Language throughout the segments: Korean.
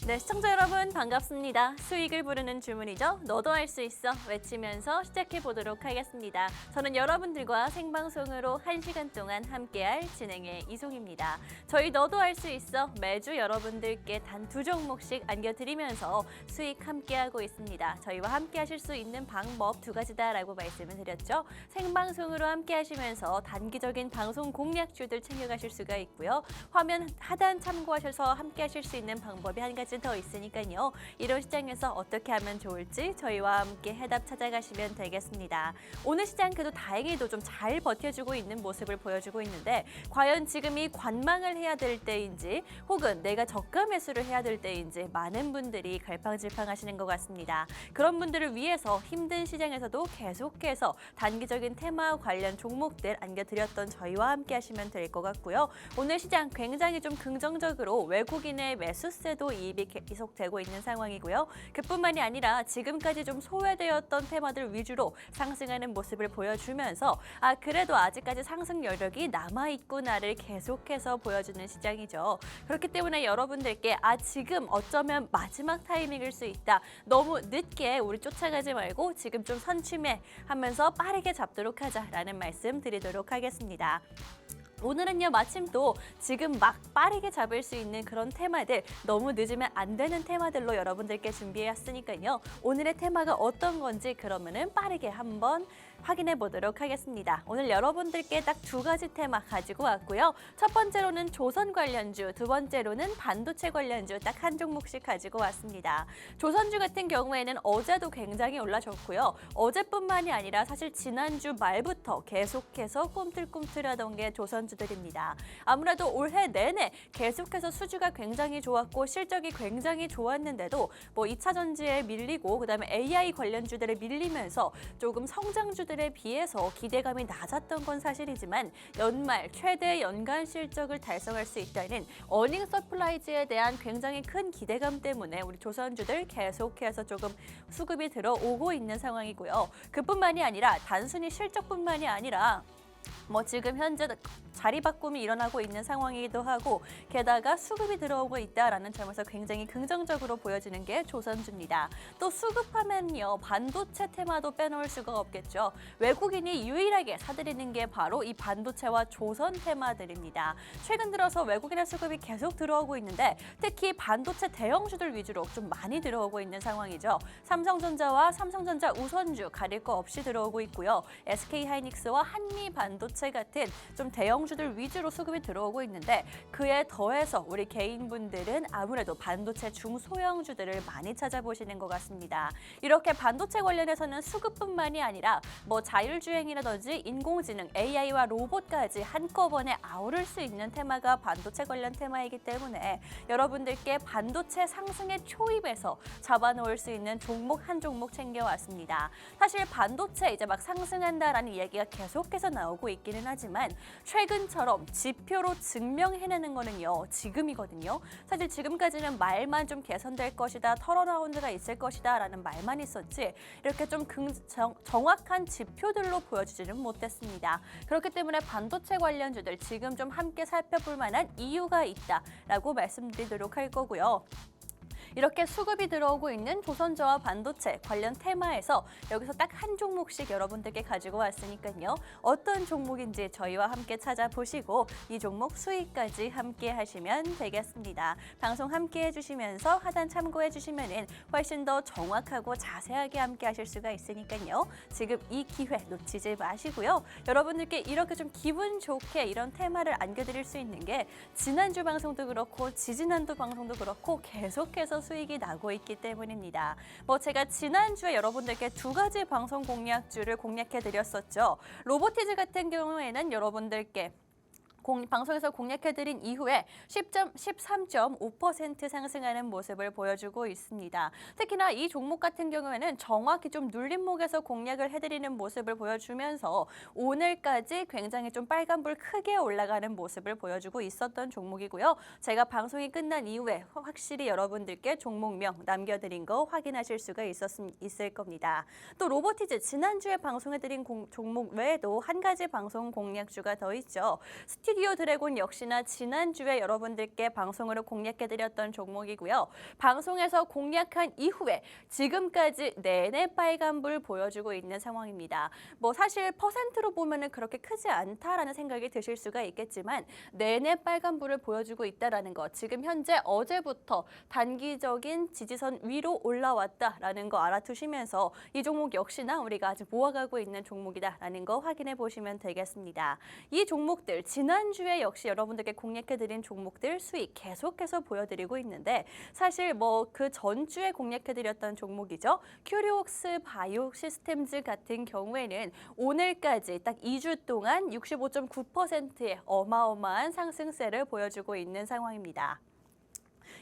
네, 시청자 여러분 반갑습니다. 수익을 부르는 주문이죠. 너도 할 수 있어 외치면서 시작해 보도록 하겠습니다. 저는 여러분들과 생방송으로 1시간 동안 함께할 진행의 이송입니다. 저희 너도 할 수 있어 매주 여러분들께 단 2종목씩 안겨드리면서 수익 함께하고 있습니다. 저희와 함께하실 수 있는 방법 2가지다라고 말씀을 드렸죠. 생방송으로 함께하시면서 단기적인 방송 공략주들 챙겨가실 수가 있고요. 화면 하단 참고하셔서 함께하실 수 있는 방법이 한 가지 더 있으니까요. 이런 시장에서 어떻게 하면 좋을지 저희와 함께 해답 찾아가시면 되겠습니다. 오늘 시장 그래도 다행히도 좀 잘 버텨주고 있는 모습을 보여주고 있는데 과연 지금이 관망을 해야 될 때인지 혹은 내가 저가 매수를 해야 될 때인지 많은 분들이 갈팡질팡하시는 것 같습니다. 그런 분들을 위해서 힘든 시장에서도 계속해서 단기적인 테마 관련 종목들 안겨드렸던 저희와 함께 하시면 될 것 같고요. 오늘 시장 굉장히 좀 긍정적으로 외국인의 매수세도 이입이 계속되고 있는 상황이고요. 그뿐만이 아니라 지금까지 좀 소외되었던 테마들 위주로 상승하는 모습을 보여주면서 그래도 아직까지 상승 여력이 남아있구나를 계속해서 보여주는 시장이죠. 그렇기 때문에 여러분들께 지금 어쩌면 마지막 타이밍일 수 있다. 너무 늦게 우리 쫓아가지 말고 지금 좀 선취매하면서 빠르게 잡도록 하자라는 말씀 드리도록 하겠습니다. 오늘은요 마침 또 지금 막 빠르게 잡을 수 있는 그런 테마들 너무 늦으면 안 되는 테마들로 여러분들께 준비해왔으니까요. 오늘의 테마가 어떤 건지 그러면은 빠르게 한번 확인해 보도록 하겠습니다. 오늘 여러분들께 딱 2가지 테마 가지고 왔고요. 첫 번째로는 조선 관련주, 두 번째로는 반도체 관련주 딱 한 종목씩 가지고 왔습니다. 조선주 같은 경우에는 어제도 굉장히 올라졌고요. 어제뿐만이 아니라 사실 지난주 말부터 계속해서 꿈틀꿈틀하던 게 조선주들입니다. 아무래도 올해 내내 계속해서 수주가 굉장히 좋았고 실적이 굉장히 좋았는데도 뭐 2차 전지에 밀리고 그다음에 AI 관련주들에 밀리면서 조금 성장주들에 비해서 기대감이 낮았던 건 사실이지만 연말 최대 연간 실적을 달성할 수 있다는 어닝 서프라이즈에 대한 굉장히 큰 기대감 때문에 우리 조선주들 계속해서 조금 수급이 들어오고 있는 상황이고요. 그뿐만이 아니라 단순히 실적뿐만이 아니라 뭐 지금 현재 자리 바꿈이 일어나고 있는 상황이기도 하고 게다가 수급이 들어오고 있다라는 점에서 굉장히 긍정적으로 보여지는 게 조선주입니다. 또 수급하면요 반도체 테마도 빼놓을 수가 없겠죠. 외국인이 유일하게 사들이는 게 바로 이 반도체와 조선 테마들입니다. 최근 들어서 외국인의 수급이 계속 들어오고 있는데 특히 반도체 대형주들 위주로 좀 많이 들어오고 있는 상황이죠. 삼성전자와 삼성전자 우선주 가릴 거 없이 들어오고 있고요. SK하이닉스와 한미반도체 같은 좀 대형주들 위주로 수급이 들어오고 있는데 그에 더해서 우리 개인분들은 아무래도 반도체 중소형주들을 많이 찾아보시는 것 같습니다. 이렇게 반도체 관련해서는 수급뿐만이 아니라 뭐 자율주행이라든지 인공지능, AI와 로봇까지 한꺼번에 아우를 수 있는 테마가 반도체 관련 테마이기 때문에 여러분들께 반도체 상승의 초입에서 잡아놓을 수 있는 종목 한 종목 챙겨왔습니다. 사실 반도체 이제 막 상승한다라는 얘기가 계속해서 나오고 있기는 하지만 최근처럼 지표로 증명해내는 거는요 지금이거든요. 사실 지금까지는 말만 좀 개선될 것이다, 털어나온드가 있을 것이다 라는 말만 있었지 이렇게 좀 정확한 지표들로 보여주지는 못했습니다. 그렇기 때문에 반도체 관련주들 지금 좀 함께 살펴볼 만한 이유가 있다라고 말씀드리도록 할 거고요. 이렇게 수급이 들어오고 있는 조선주와 반도체 관련 테마에서 여기서 딱 한 종목씩 여러분들께 가지고 왔으니까요. 어떤 종목인지 저희와 함께 찾아보시고 이 종목 수익까지 함께 하시면 되겠습니다. 방송 함께 해주시면서 하단 참고해 주시면 훨씬 더 정확하고 자세하게 함께 하실 수가 있으니까요. 지금 이 기회 놓치지 마시고요. 여러분들께 이렇게 좀 기분 좋게 이런 테마를 안겨드릴 수 있는 게 지난주 방송도 그렇고 지지난주 방송도 그렇고 계속해서 수익이 나고 있기 때문입니다. 뭐 제가 지난주에 여러분들께 2가지 방송 공략주를 공략해 드렸었죠. 로보티즈 같은 경우에는 여러분들께 방송에서 공략해드린 이후에 13.5% 상승하는 모습을 보여주고 있습니다. 특히나 이 종목 같은 경우에는 정확히 좀 눌림목에서 공략을 해드리는 모습을 보여주면서 오늘까지 굉장히 좀 빨간불 크게 올라가는 모습을 보여주고 있었던 종목이고요. 제가 방송이 끝난 이후에 확실히 여러분들께 종목명 남겨드린 거 확인하실 수가 있을 겁니다. 또 로보티즈 지난주에 방송해드린 종목 외에도 한 가지 방송 공략주가 더 있죠. 스튜디오 스튜디오 드래곤 역시나 지난주에 여러분들께 방송으로 공략해드렸던 종목이고요. 방송에서 공략한 이후에 지금까지 내내 빨간불 보여주고 있는 상황입니다. 뭐 사실 퍼센트로 보면은 그렇게 크지 않다라는 생각이 드실 수가 있겠지만 내내 빨간불을 보여주고 있다라는 것, 지금 현재 어제부터 단기적인 지지선 위로 올라왔다라는 거 알아두시면서 이 종목 역시나 우리가 아주 모아가고 있는 종목이다라는 거 확인해 보시면 되겠습니다. 이 종목들 지난주에 역시 여러분들께 공략해드린 종목들 수익 계속해서 보여드리고 있는데 사실 뭐 그 전주에 공략해드렸던 종목이죠. 큐리옥스 바이오 시스템즈 같은 경우에는 오늘까지 딱 2주 동안 65.9%의 어마어마한 상승세를 보여주고 있는 상황입니다.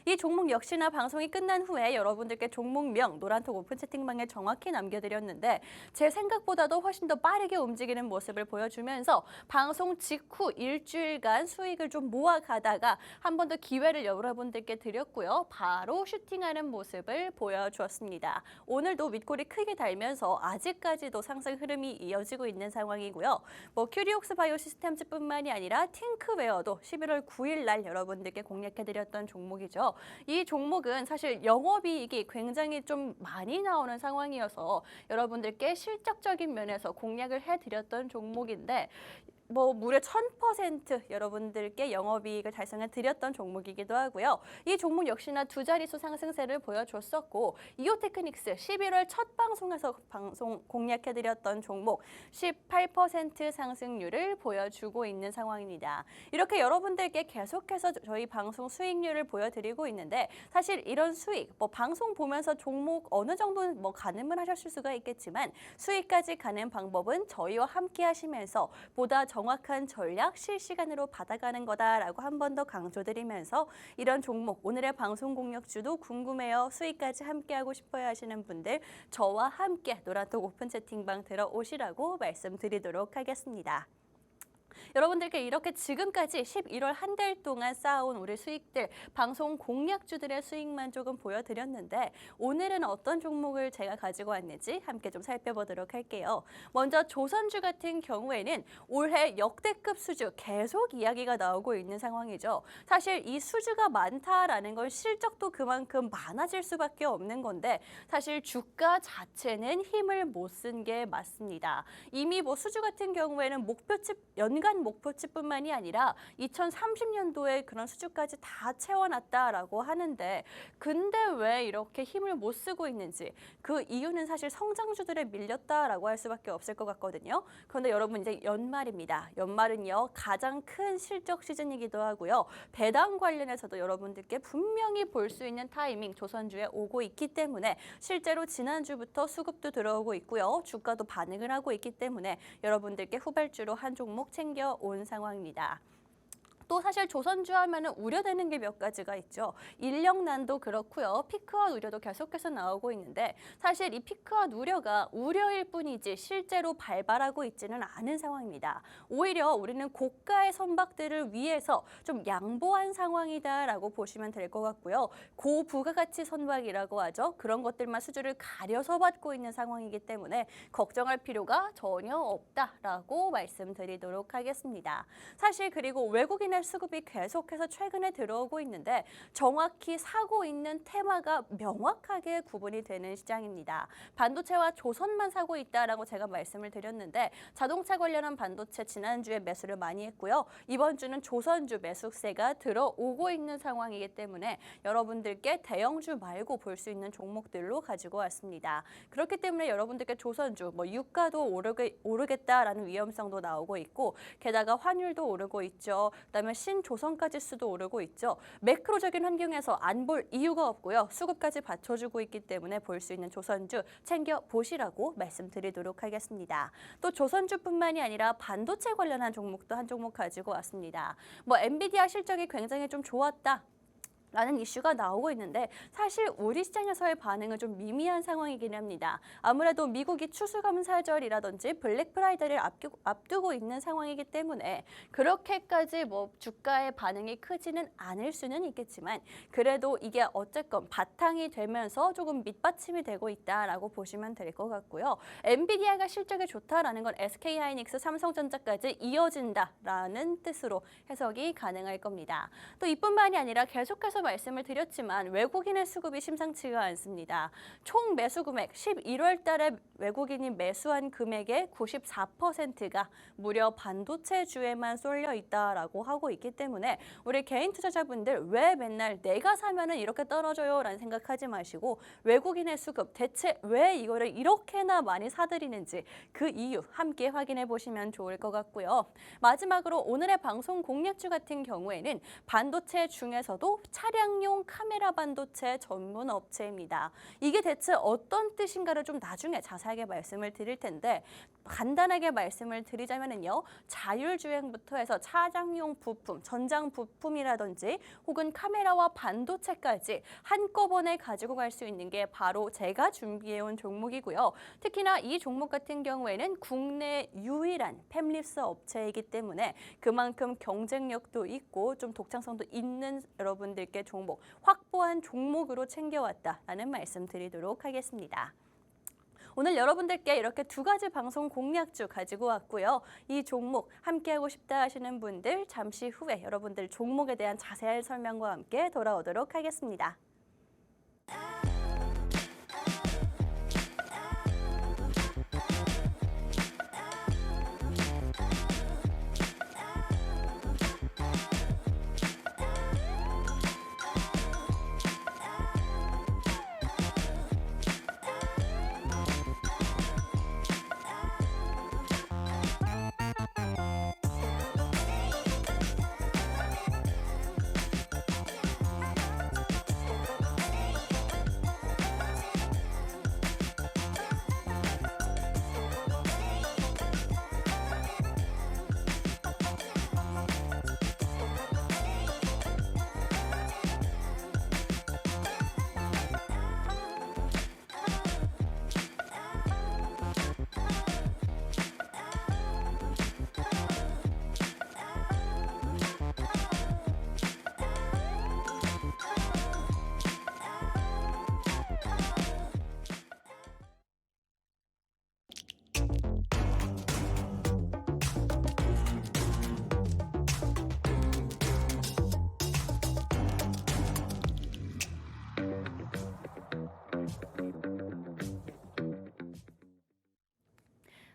이 종목 역시나 방송이 끝난 후에 여러분들께 종목명 노란톡 오픈 채팅방에 정확히 남겨드렸는데 제 생각보다도 훨씬 더 빠르게 움직이는 모습을 보여주면서 방송 직후 일주일간 수익을 좀 모아가다가 한 번 더 기회를 여러분들께 드렸고요. 바로 슈팅하는 모습을 보여주었습니다. 오늘도 윗골이 크게 달면서 아직까지도 상승 흐름이 이어지고 있는 상황이고요. 뭐 큐리옥스 바이오 시스템즈뿐만이 아니라 팅크웨어도 11월 9일 날 여러분들께 공략해드렸던 종목이죠. 이 종목은 사실 영업이익이 굉장히 좀 많이 나오는 상황이어서 여러분들께 실적적인 면에서 공략을 해드렸던 종목인데 뭐 무려 1000% 여러분들께 영업이익을 달성해 드렸던 종목이기도 하고요. 이 종목 역시나 두 자릿수 상승세를 보여줬었고 이오테크닉스 11월 첫 방송에서 방송 공략해 드렸던 종목 18% 상승률을 보여주고 있는 상황입니다. 이렇게 여러분들께 계속해서 저희 방송 수익률을 보여드리고 있는데 사실 이런 수익, 뭐 방송 보면서 종목 어느 정도 뭐 가늠을 하셨을 수가 있겠지만 수익까지 가는 방법은 저희와 함께 하시면서 보다 정확한 전략 실시간으로 받아가는 거다라고 한 번 더 강조드리면서 이런 종목 오늘의 방송 공략주도 궁금해요. 수익까지 함께하고 싶어요 하시는 분들 저와 함께 노란톡 오픈 채팅방 들어오시라고 말씀드리도록 하겠습니다. 여러분들께 이렇게 지금까지 11월 한 달 동안 쌓아온 우리 수익들, 방송 공략주들의 수익만 조금 보여드렸는데 오늘은 어떤 종목을 제가 가지고 왔는지 함께 좀 살펴보도록 할게요. 먼저 조선주 같은 경우에는 올해 역대급 수주 계속 이야기가 나오고 있는 상황이죠. 사실 이 수주가 많다라는 건 실적도 그만큼 많아질 수밖에 없는 건데 사실 주가 자체는 힘을 못 쓴 게 맞습니다. 이미 뭐 수주 같은 경우에는 목표치 연간 목표치뿐만이 아니라 2030년도에 그런 수주까지 다 채워놨다라고 하는데 근데 왜 이렇게 힘을 못 쓰고 있는지 그 이유는 사실 성장주들에 밀렸다라고 할 수밖에 없을 것 같거든요. 그런데 여러분 이제 연말입니다. 연말은요 가장 큰 실적 시즌이기도 하고요. 배당 관련해서도 여러분들께 분명히 볼 수 있는 타이밍 조선주에 오고 있기 때문에 실제로 지난주부터 수급도 들어오고 있고요. 주가도 반응을 하고 있기 때문에 여러분들께 후발주로 한 종목 챙겨온 상황입니다. 또 사실 조선주 하면은 우려되는 게 몇 가지가 있죠. 인력난도 그렇고요. 피크아웃 우려도 계속해서 나오고 있는데 사실 이 피크아웃 우려가 우려일 뿐이지 실제로 발발하고 있지는 않은 상황입니다. 오히려 우리는 고가의 선박들을 위해서 좀 양보한 상황이다라고 보시면 될 것 같고요. 고부가가치 선박이라고 하죠. 그런 것들만 수주를 가려서 받고 있는 상황이기 때문에 걱정할 필요가 전혀 없다라고 말씀드리도록 하겠습니다. 사실 그리고 외국인의 수급이 계속해서 최근에 들어오고 있는데 정확히 사고 있는 테마가 명확하게 구분이 되는 시장입니다. 반도체와 조선만 사고 있다라고 제가 말씀을 드렸는데 자동차 관련한 반도체 지난주에 매수를 많이 했고요. 이번 주는 조선주 매수세가 들어오고 있는 상황이기 때문에 여러분들께 대형주 말고 볼 수 있는 종목들로 가지고 왔습니다. 그렇기 때문에 여러분들께 조선주, 뭐 유가도 오르겠다라는 위험성도 나오고 있고 게다가 환율도 오르고 있죠. 그다음에 신조선가지수도 오르고 있죠. 매크로적인 환경에서 안 볼 이유가 없고요. 수급까지 받쳐주고 있기 때문에 볼 수 있는 조선주 챙겨보시라고 말씀드리도록 하겠습니다. 또 조선주뿐만이 아니라 반도체 관련한 종목도 한 종목 가지고 왔습니다. 뭐 엔비디아 실적이 굉장히 좀 좋았다. 라는 이슈가 나오고 있는데 사실 우리 시장에서의 반응은 좀 미미한 상황이긴 합니다. 아무래도 미국이 추수감사절이라든지 블랙 프라이데이를 앞두고 있는 상황이기 때문에 그렇게까지 뭐 주가의 반응이 크지는 않을 수는 있겠지만 그래도 이게 어쨌건 바탕이 되면서 조금 밑받침이 되고 있다라고 보시면 될 것 같고요. 엔비디아가 실적이 좋다라는 건 SK하이닉스, 삼성전자까지 이어진다라는 뜻으로 해석이 가능할 겁니다. 또 이뿐만이 아니라 계속해서 말씀을 드렸지만 외국인의 수급이 심상치가 않습니다. 총 매수 금액 11월 달에 외국인이 매수한 금액의 94%가 무려 반도체주에만 쏠려 있다라고 하고 있기 때문에 우리 개인 투자자분들 왜 맨날 내가 사면은 이렇게 떨어져요 라는 생각하지 마시고 외국인의 수급 대체 왜 이거를 이렇게나 많이 사들이는지 그 이유 함께 확인해 보시면 좋을 것 같고요. 마지막으로 오늘의 방송 공략주 같은 경우에는 반도체 중에서도 차량용 카메라 반도체 전문 업체입니다. 이게 대체 어떤 뜻인가를 좀 나중에 자세하게 말씀을 드릴 텐데 간단하게 말씀을 드리자면요. 자율주행부터 해서 차량용 부품, 전장 부품이라든지 혹은 카메라와 반도체까지 한꺼번에 가지고 갈 수 있는 게 바로 제가 준비해온 종목이고요. 특히나 이 종목 같은 경우에는 국내 유일한 팹립스 업체이기 때문에 그만큼 경쟁력도 있고 좀 독창성도 있는 여러분들께 종목, 확보한 종목으로 챙겨왔다라는 말씀 드리도록 하겠습니다. 오늘 여러분들께 이렇게 두 가지 방송 공략주 가지고 왔고요. 이 종목 함께하고 싶다 하시는 분들 잠시 후에 여러분들 종목에 대한 자세한 설명과 함께 돌아오도록 하겠습니다.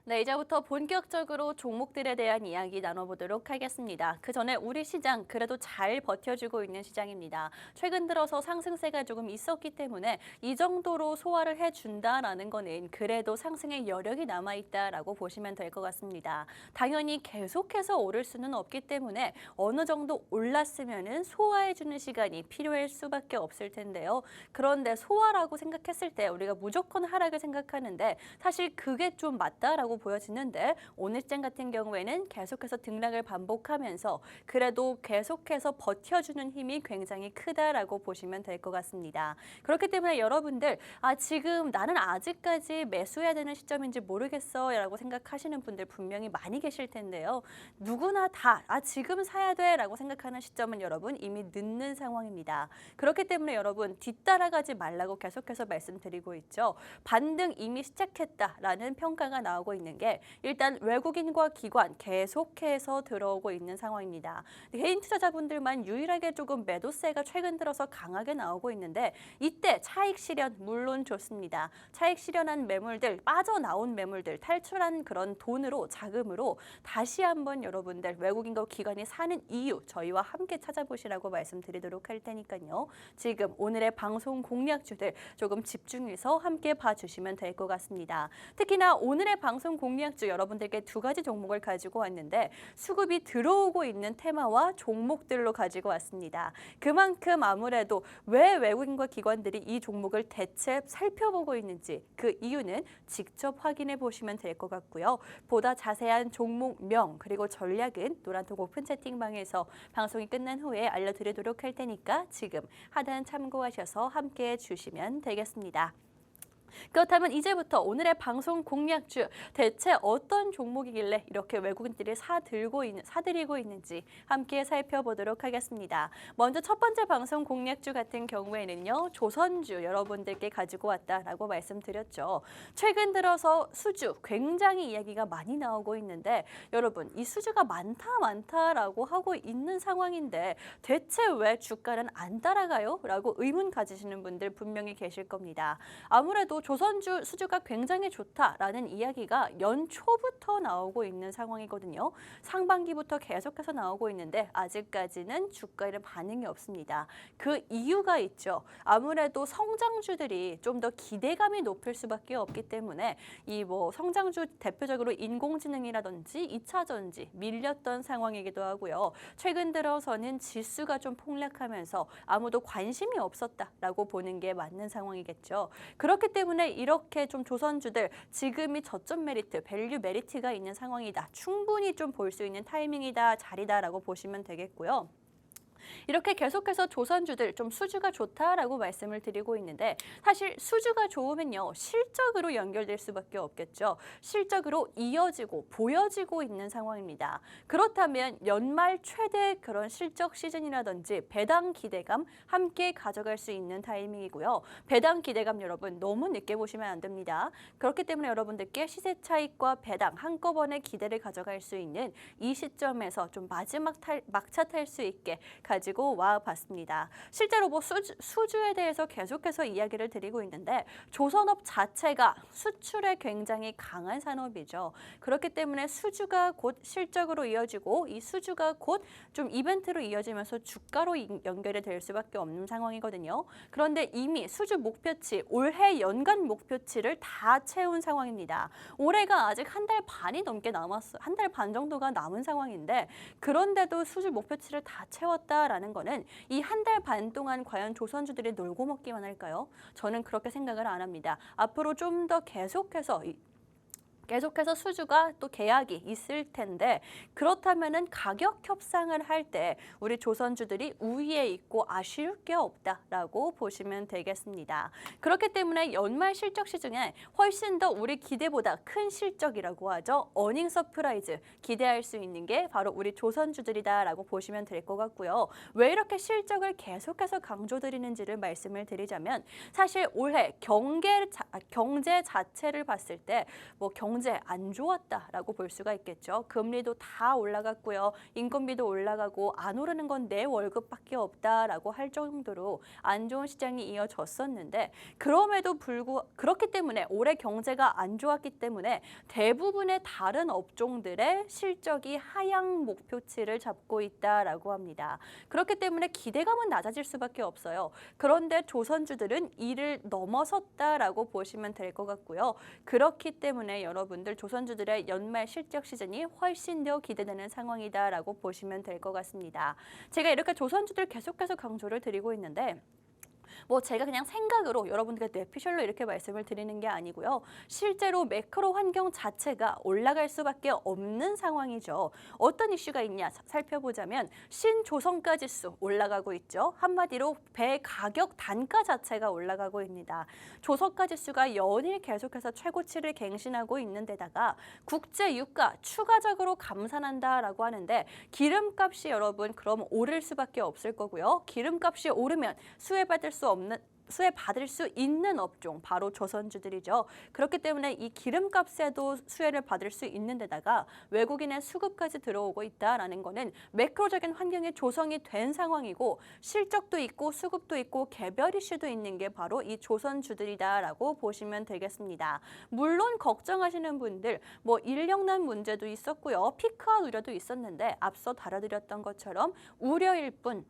네, 이제부터 본격적으로 종목들에 대한 이야기 나눠보도록 하겠습니다. 그 전에 우리 시장 그래도 잘 버텨주고 있는 시장입니다. 최근 들어서 상승세가 조금 있었기 때문에 이 정도로 소화를 해준다라는 거는 그래도 상승의 여력이 남아있다라고 보시면 될 것 같습니다. 당연히 계속해서 오를 수는 없기 때문에 어느 정도 올랐으면은 소화해주는 시간이 필요할 수밖에 없을 텐데요. 그런데 소화라고 생각했을 때 우리가 무조건 하락을 생각하는데 사실 그게 좀 맞다라고 보여지는데 오늘 시장 같은 경우에는 계속해서 등락을 반복하면서 그래도 계속해서 버텨주는 힘이 굉장히 크다라고 보시면 될 것 같습니다. 그렇기 때문에 여러분들 지금 나는 아직까지 매수해야 되는 시점인지 모르겠어 라고 생각하시는 분들 분명히 많이 계실 텐데요. 누구나 다 지금 사야 돼 라고 생각하는 시점은 여러분 이미 늦는 상황입니다. 그렇기 때문에 여러분 뒤따라가지 말라고 계속해서 말씀드리고 있죠. 반등 이미 시작했다라는 평가가 나오고 있는 게 일단 외국인과 기관 계속해서 들어오고 있는 상황입니다. 개인 투자자분들만 유일하게 조금 매도세가 최근 들어서 강하게 나오고 있는데 이때 차익 실현 물론 좋습니다. 차익 실현한 매물들, 빠져나온 매물들, 탈출한 그런 돈으로 자금으로 다시 한번 여러분들 외국인과 기관이 사는 이유 저희와 함께 찾아보시라고 말씀드리도록 할 테니까요. 지금 오늘의 방송 공략주들 조금 집중해서 함께 봐주시면 될 것 같습니다. 특히나 오늘의 방송 방송 공략주 여러분들께 두 가지 종목을 가지고 왔는데 수급이 들어오고 있는 테마와 종목들로 가지고 왔습니다. 그만큼 아무래도 왜 외국인과 기관들이 이 종목을 대체 살펴보고 있는지 그 이유는 직접 확인해 보시면 될 것 같고요. 보다 자세한 종목명 그리고 전략은 노란톡 오픈 채팅방에서 방송이 끝난 후에 알려드리도록 할 테니까 지금 하단 참고하셔서 함께해 주시면 되겠습니다. 그렇다면 이제부터 오늘의 방송 공략주 대체 어떤 종목이길래 이렇게 외국인들이 사들이고 있는지 함께 살펴보도록 하겠습니다. 먼저 첫 번째 방송 공략주 같은 경우에는요. 조선주 여러분들께 가지고 왔다라고 말씀드렸죠. 최근 들어서 수주 굉장히 이야기가 많이 나오고 있는데 여러분 이 수주가 많다라고 하고 있는 상황인데 대체 왜 주가는 안 따라가요? 라고 의문 가지시는 분들 분명히 계실 겁니다. 아무래도 조선주 수주가 굉장히 좋다라는 이야기가 연초부터 나오고 있는 상황이거든요. 상반기부터 계속해서 나오고 있는데 아직까지는 주가에 반응이 없습니다. 그 이유가 있죠. 아무래도 성장주들이 좀 더 기대감이 높을 수밖에 없기 때문에 이 성장주 대표적으로 인공지능이라든지 2차 전지 밀렸던 상황이기도 하고요. 최근 들어서는 지수가 좀 폭락하면서 아무도 관심이 없었다라고 보는 게 맞는 상황이겠죠. 그렇기 때문에 이렇게 좀 조선주들 지금이 저점 메리트, 밸류 메리트가 있는 상황이다. 충분히 좀 볼 수 있는 타이밍이다, 자리다라고 보시면 되겠고요. 이렇게 계속해서 조선주들 좀 수주가 좋다라고 말씀을 드리고 있는데 사실 수주가 좋으면요. 실적으로 연결될 수밖에 없겠죠. 실적으로 이어지고 보여지고 있는 상황입니다. 그렇다면 연말 최대 그런 실적 시즌이라든지 배당 기대감 함께 가져갈 수 있는 타이밍이고요. 배당 기대감 여러분 너무 늦게 보시면 안 됩니다. 그렇기 때문에 여러분들께 시세 차익과 배당 한꺼번에 기대를 가져갈 수 있는 이 시점에서 좀 막차 탈 수 있게 가지고 와봤습니다. 실제로 수주에 대해서 계속해서 이야기를 드리고 있는데 조선업 자체가 수출에 굉장히 강한 산업이죠. 그렇기 때문에 수주가 곧 실적으로 이어지고 이 수주가 곧 좀 이벤트로 이어지면서 주가로 연결이 될 수밖에 없는 상황이거든요. 그런데 이미 수주 목표치, 올해 연간 목표치를 다 채운 상황입니다. 올해가 아직 한 달 반이 넘게 남았어요. 한 달 반 정도가 남은 상황인데 그런데도 수주 목표치를 다 채웠다라는 거는 이 한 달 반 동안 과연 조선주들이 놀고 먹기만 할까요? 저는 그렇게 생각을 안 합니다. 앞으로 좀 더 계속해서 수주가 또 계약이 있을 텐데 그렇다면은 가격 협상을 할 때 우리 조선주들이 우위에 있고 아쉬울 게 없다라고 보시면 되겠습니다. 그렇기 때문에 연말 실적 시즌에 훨씬 더 우리 기대보다 큰 실적이라고 하죠. 어닝 서프라이즈 기대할 수 있는 게 바로 우리 조선주들이다라고 보시면 될 것 같고요. 왜 이렇게 실적을 계속해서 강조드리는지를 말씀을 드리자면 사실 올해 경제 자체를 봤을 때 경제 안 좋았다라고 볼 수가 있겠죠. 금리도 다 올라갔고요. 인건비도 올라가고 안 오르는 건 내 월급밖에 없다라고 할 정도로 안 좋은 시장이 이어졌었는데 그렇기 때문에 올해 경제가 안 좋았기 때문에 대부분의 다른 업종들의 실적이 하향 목표치를 잡고 있다라고 합니다. 그렇기 때문에 기대감은 낮아질 수밖에 없어요. 그런데 조선주들은 이를 넘어섰다라고 보시면 될 것 같고요. 그렇기 때문에 여러분들 조선주들의 연말 실적 시즌이 훨씬 더 기대되는 상황이다라고 보시면 될 것 같습니다. 제가 이렇게 조선주들 계속해서 강조를 드리고 있는데 제가 그냥 생각으로 여러분들께 뇌피셜로 이렇게 말씀을 드리는 게 아니고요. 실제로 매크로 환경 자체가 올라갈 수밖에 없는 상황이죠. 어떤 이슈가 있냐 살펴보자면 신조선가 지수 올라가고 있죠. 한마디로 배 가격 단가 자체가 올라가고 있습니다. 조선가 지수가 연일 계속해서 최고치를 갱신하고 있는 데다가 국제 유가 추가적으로 감산한다라고 하는데 기름값이 여러분 그럼 오를 수밖에 없을 거고요. 기름값이 오르면 수혜받을 수 있는 업종 바로 조선주들이죠. 그렇기 때문에 이 기름값에도 수혜를 받을 수 있는 데다가 외국인의 수급까지 들어오고 있다라는 거는 매크로적인 환경이 조성이 된 상황이고 실적도 있고 수급도 있고 개별 이슈도 있는 게 바로 이 조선주들이다라고 보시면 되겠습니다. 물론 걱정하시는 분들 인력난 문제도 있었고요. 피크아웃 우려도 있었는데 앞서 다뤄드렸던 것처럼 우려일 뿐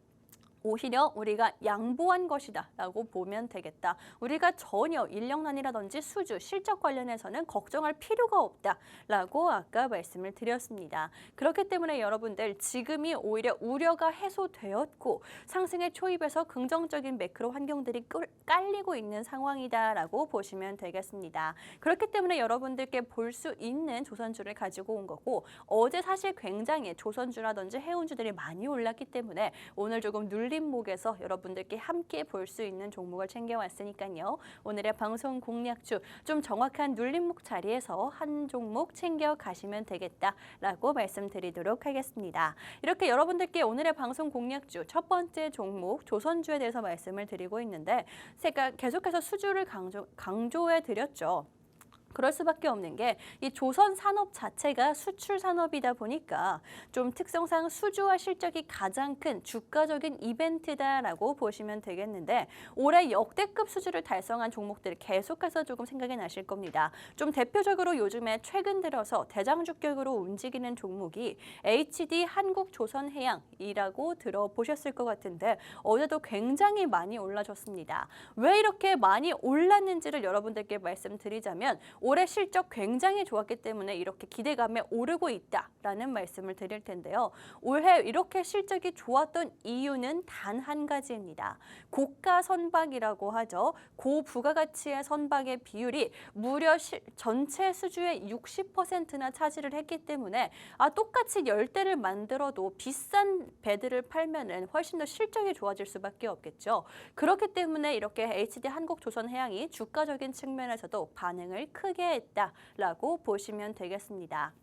오히려 우리가 양보한 것이다 라고 보면 되겠다. 우리가 전혀 인력난이라든지 수주, 실적 관련해서는 걱정할 필요가 없다 라고 아까 말씀을 드렸습니다. 그렇기 때문에 여러분들 지금이 오히려 우려가 해소되었고 상승의 초입에서 긍정적인 매크로 환경들이 깔리고 있는 상황이다 라고 보시면 되겠습니다. 그렇기 때문에 여러분들께 볼 수 있는 조선주를 가지고 온 거고 어제 사실 굉장히 조선주라든지 해운주들이 많이 올랐기 때문에 오늘 조금 눌림목에서 여러분들께 함께 볼 수 있는 종목을 챙겨왔으니까요. 오늘의 방송 공략주 좀 정확한 눌림목 자리에서 한 종목 챙겨가시면 되겠다라고 말씀드리도록 하겠습니다. 이렇게 여러분들께 오늘의 방송 공략주 첫 번째 종목 조선주에 대해서 말씀을 드리고 있는데 제가 계속해서 수주를 강조해 드렸죠. 그럴 수밖에 없는 게 이 조선 산업 자체가 수출 산업이다 보니까 좀 특성상 수주와 실적이 가장 큰 주가적인 이벤트다라고 보시면 되겠는데 올해 역대급 수주를 달성한 종목들 계속해서 조금 생각이 나실 겁니다. 좀 대표적으로 요즘에 최근 들어서 대장주격으로 움직이는 종목이 HD 한국조선해양이라고 들어보셨을 것 같은데 어제도 굉장히 많이 올라졌습니다. 왜 이렇게 많이 올랐는지를 여러분들께 말씀드리자면 올해 실적 굉장히 좋았기 때문에 이렇게 기대감에 오르고 있다라는 말씀을 드릴 텐데요. 올해 이렇게 실적이 좋았던 이유는 단 한 가지입니다. 고가 선박이라고 하죠. 고부가가치의 선박의 비율이 무려 전체 수주의 60%나 차지를 했기 때문에 똑같이 10대를 만들어도 비싼 배들을 팔면은 훨씬 더 실적이 좋아질 수밖에 없겠죠. 그렇기 때문에 이렇게 HD 한국조선해양이 주가적인 측면에서도 반응을 크게 했다라고 보시면 되겠습니다.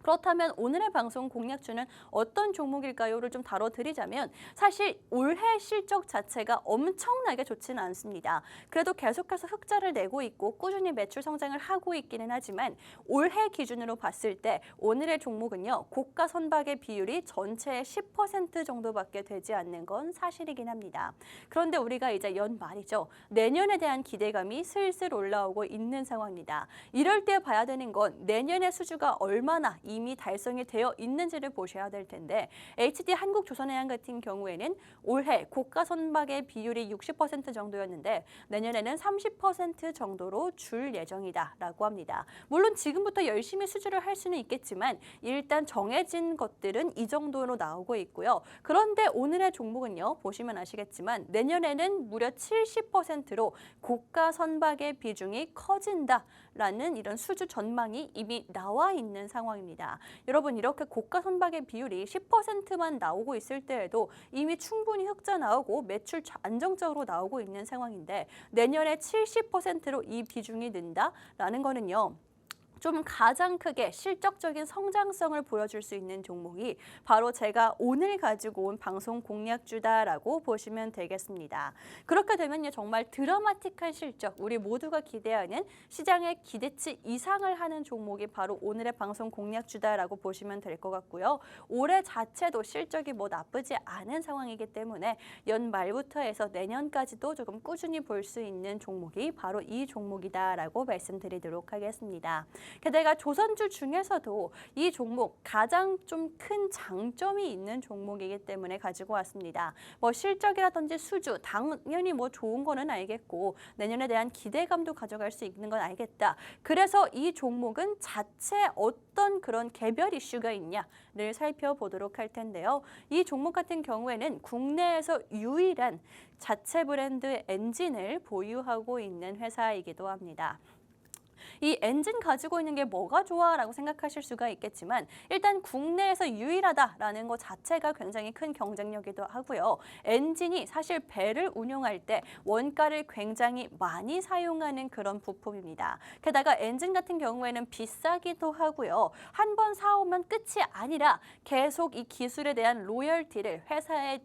그렇다면 오늘의 방송 공략주는 어떤 종목일까요?를 좀 다뤄드리자면 사실 올해 실적 자체가 엄청나게 좋지는 않습니다. 그래도 계속해서 흑자를 내고 있고 꾸준히 매출 성장을 하고 있기는 하지만 올해 기준으로 봤을 때 오늘의 종목은요. 고가 선박의 비율이 전체의 10% 정도밖에 되지 않는 건 사실이긴 합니다. 그런데 우리가 이제 연말이죠. 내년에 대한 기대감이 슬슬 올라오고 있는 상황입니다. 이럴 때 봐야 되는 건 내년의 수주가 얼마나 이미 달성이 되어 있는지를 보셔야 될 텐데 HD 한국조선해양 같은 경우에는 올해 고가 선박의 비율이 60% 정도였는데 내년에는 30% 정도로 줄 예정이다라고 합니다. 물론 지금부터 열심히 수주를 할 수는 있겠지만 일단 정해진 것들은 이 정도로 나오고 있고요. 그런데 오늘의 종목은요. 보시면 아시겠지만 내년에는 무려 70%로 고가 선박의 비중이 커진다라는 이런 수주 전망이 이미 나와 있는 상황입니다. 여러분 이렇게 고가 선박의 비율이 10%만 나오고 있을 때에도 이미 충분히 흑자 나오고 매출 안정적으로 나오고 있는 상황인데 내년에 70%로 이 비중이 는다라는 거는요. 좀 가장 크게 실적적인 성장성을 보여줄 수 있는 종목이 바로 제가 오늘 가지고 온 방송 공략주다라고 보시면 되겠습니다. 그렇게 되면요 정말 드라마틱한 실적, 우리 모두가 기대하는 시장의 기대치 이상을 하는 종목이 바로 오늘의 방송 공략주다라고 보시면 될 것 같고요. 올해 자체도 실적이 뭐 나쁘지 않은 상황이기 때문에 연말부터 해서 내년까지도 조금 꾸준히 볼 수 있는 종목이 바로 이 종목이다라고 말씀드리도록 하겠습니다. 게다가 조선주 중에서도 이 종목 가장 좀 큰 장점이 있는 종목이기 때문에 가지고 왔습니다. 뭐 실적이라든지 수주 당연히 뭐 좋은 거는 알겠고 내년에 대한 기대감도 가져갈 수 있는 건 알겠다. 그래서 이 종목은 자체 어떤 그런 개별 이슈가 있냐를 살펴보도록 할 텐데요. 이 종목 같은 경우에는 국내에서 유일한 자체 브랜드 엔진을 보유하고 있는 회사이기도 합니다. 이 엔진 가지고 있는 게 뭐가 좋아라고 생각하실 수가 있겠지만 일단 국내에서 유일하다라는 것 자체가 굉장히 큰 경쟁력이기도 하고요. 엔진이 사실 배를 운용할 때 원가를 굉장히 많이 사용하는 그런 부품입니다. 게다가 엔진 같은 경우에는 비싸기도 하고요. 한 번 사오면 끝이 아니라 계속 이 기술에 대한 로열티를 회사에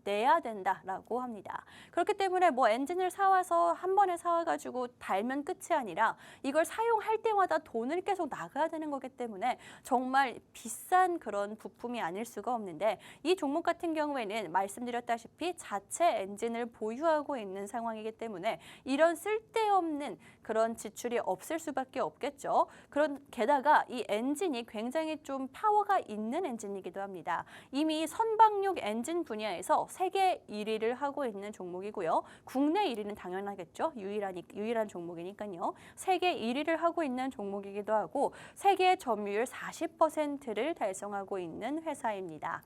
내야 된다라고 합니다. 그렇기 때문에 뭐 엔진을 사와서 한 번에 사와가지고 달면 끝이 아니라 이걸 사용할 때마다 돈을 계속 나가야 되는 거기 때문에 정말 비싼 그런 부품이 아닐 수가 없는데 이 종목 같은 경우에는 말씀드렸다시피 자체 엔진을 보유하고 있는 상황이기 때문에 이런 쓸데없는 그런 지출이 없을 수밖에 없겠죠. 게다가 이 엔진이 굉장히 좀 파워가 있는 엔진이기도 합니다. 이미 선박용 엔진 분야에서 세계 1위를 하고 있는 종목이고요. 국내 1위는 당연하겠죠. 유일한 종목이니까요. 세계 1위를 하고 있는 종목이기도 하고 세계 점유율 40%를 달성하고 있는 회사입니다.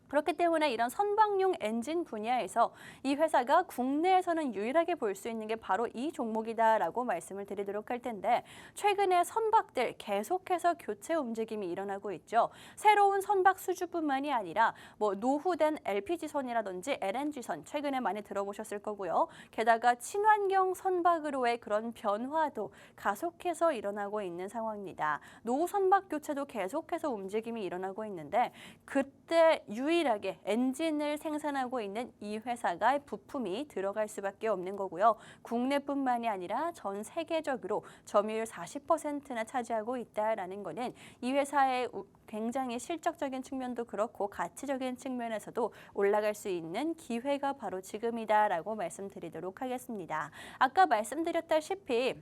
그렇기 때문에 이런 선박용 엔진 분야에서 이 회사가 국내에서는 유일하게 볼 수 있는 게 바로 이 종목이다라고 말씀을 드리도록 할 텐데 최근에 선박들 계속해서 교체 움직임이 일어나고 있죠. 새로운 선박 수주뿐만이 아니라 뭐 노후된 LPG선이라든지 LNG선 최근에 많이 들어보셨을 거고요. 게다가 친환경 선박으로의 그런 변화도 가속해서 일어나고 있는 상황입니다. 노후 선박 교체도 계속해서 움직임이 일어나고 있는데 그때 유일하게 엔진을 생산하고 있는 이 회사가 부품이 들어갈 수밖에 없는 거고요. 국내뿐만이 아니라 전 세계적으로 점유율 40%나 차지하고 있다라는 거는 이 회사의 굉장히 실적적인 측면도 그렇고 가치적인 측면에서도 올라갈 수 있는 기회가 바로 지금이다라고 말씀드리도록 하겠습니다. 아까 말씀드렸다시피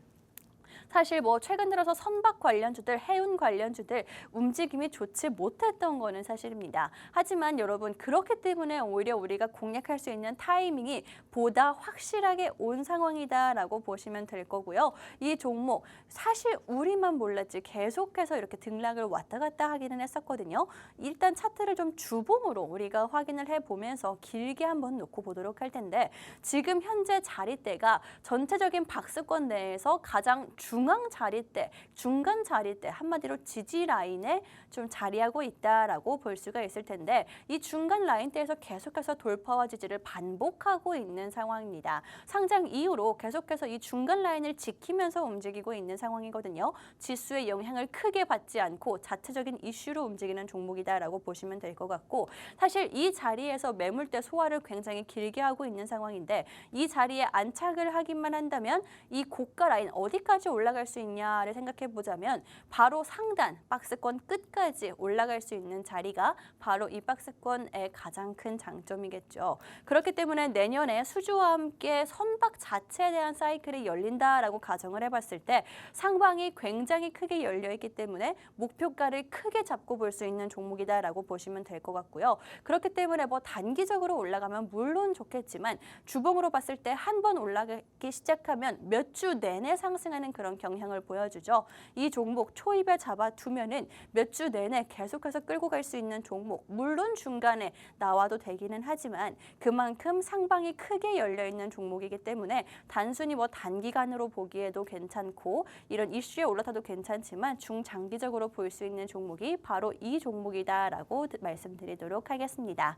사실 뭐 최근 들어서 선박 관련주들, 해운 관련주들 움직임이 좋지 못했던 거는 사실입니다. 하지만 여러분 그렇기 때문에 오히려 우리가 공략할 수 있는 타이밍이 보다 확실하게 온 상황이다라고 보시면 될 거고요. 이 종목 사실 우리만 몰랐지 계속해서 이렇게 등락을 왔다 갔다 하기는 했었거든요. 일단 차트를 좀 주봉으로 우리가 확인을 해보면서 길게 한번 놓고 보도록 할 텐데 지금 현재 자리대가 전체적인 박스권 내에서 가장 중앙 자리대, 중간 자리대, 한마디로 지지 라인에 좀 자리하고 있다라고 볼 수가 있을 텐데 이 중간 라인대에서 계속해서 돌파와 지지를 반복하고 있는 상황입니다. 상장 이후로 계속해서 이 중간 라인을 지키면서 움직이고 있는 상황이거든요. 지수의 영향을 크게 받지 않고 자체적인 이슈로 움직이는 종목이다라고 보시면 될 것 같고 사실 이 자리에서 매물대 소화를 굉장히 길게 하고 있는 상황인데 이 자리에 안착을 하기만 한다면 이 고가 라인 어디까지 올라갈 수 있냐를 생각해 보자면 바로 상단 박스권 끝까지 올라갈 수 있는 자리가 바로 이 박스권의 가장 큰 장점이겠죠. 그렇기 때문에 내년에 수주와 함께 선박 자체에 대한 사이클이 열린다라고 가정을 해봤을 때 상방이 굉장히 크게 열려 있기 때문에 목표가를 크게 잡고 볼 수 있는 종목이다라고 보시면 될 것 같고요. 그렇기 때문에 뭐 단기적으로 올라가면 물론 좋겠지만 주봉으로 봤을 때 한 번 올라가기 시작하면 몇 주 내내 상승하는 그런 경향을 보여주죠. 이 종목 초입에 잡아두면은 몇 주 내내 계속해서 끌고 갈 수 있는 종목, 물론 중간에 나와도 되기는 하지만 그만큼 상방이 크게 열려 있는 종목이기 때문에 단순히 뭐 단기간으로 보기에도 괜찮고 이런 이슈에 올라타도 괜찮지만 중장기적으로 볼 수 있는 종목이 바로 이 종목이다라고 말씀드리도록 하겠습니다.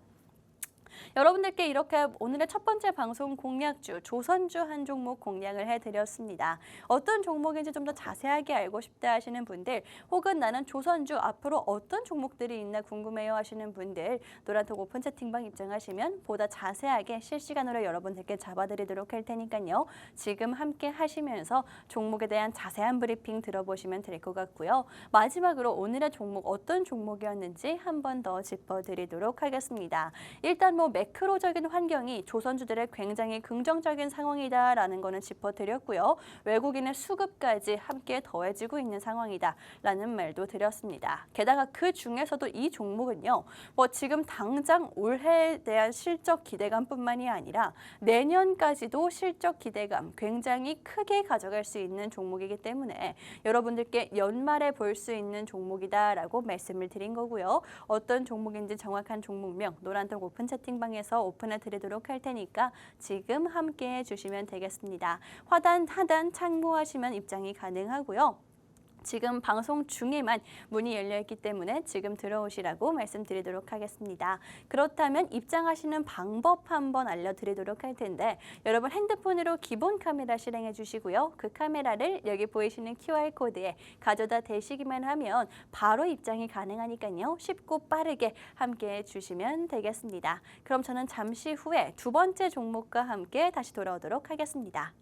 여러분들께 이렇게 오늘의 첫 번째 방송 공략주, 조선주 한 종목 공략을 해드렸습니다. 어떤 종목인지 좀 더 자세하게 알고 싶다 하시는 분들 혹은 나는 조선주 앞으로 어떤 종목들이 있나 궁금해요 하시는 분들 노란톡 오픈 채팅방 입장하시면 보다 자세하게 실시간으로 여러분들께 잡아드리도록 할 테니까요. 지금 함께 하시면서 종목에 대한 자세한 브리핑 들어보시면 될 것 같고요. 마지막으로 오늘의 종목 어떤 종목이었는지 한 번 더 짚어드리도록 하겠습니다. 일단 뭐 매크로적인 환경이 조선주들의 굉장히 긍정적인 상황이다라는 거는 짚어드렸고요. 외국인의 수급까지 함께 더해지고 있는 상황이다라는 말도 드렸습니다. 게다가 그 중에서도 이 종목은요. 뭐 지금 당장 올해에 대한 실적 기대감뿐만이 아니라 내년까지도 실적 기대감 굉장히 크게 가져갈 수 있는 종목이기 때문에 여러분들께 연말에 볼 수 있는 종목이다라고 말씀을 드린 거고요. 어떤 종목인지 정확한 종목명 노란톡 오픈 채팅방에서 오픈해 드리도록 할 테니까 지금 함께 해주시면 되겠습니다. 하단 참고하시면 입장이 가능하고요. 지금 방송 중에만 문이 열려있기 때문에 지금 들어오시라고 말씀드리도록 하겠습니다. 그렇다면 입장하시는 방법 한번 알려드리도록 할 텐데 여러분 핸드폰으로 기본 카메라 실행해 주시고요. 그 카메라를 여기 보이시는 QR코드에 가져다 대시기만 하면 바로 입장이 가능하니까요. 쉽고 빠르게 함께 해주시면 되겠습니다. 그럼 저는 잠시 후에 두 번째 종목과 함께 다시 돌아오도록 하겠습니다.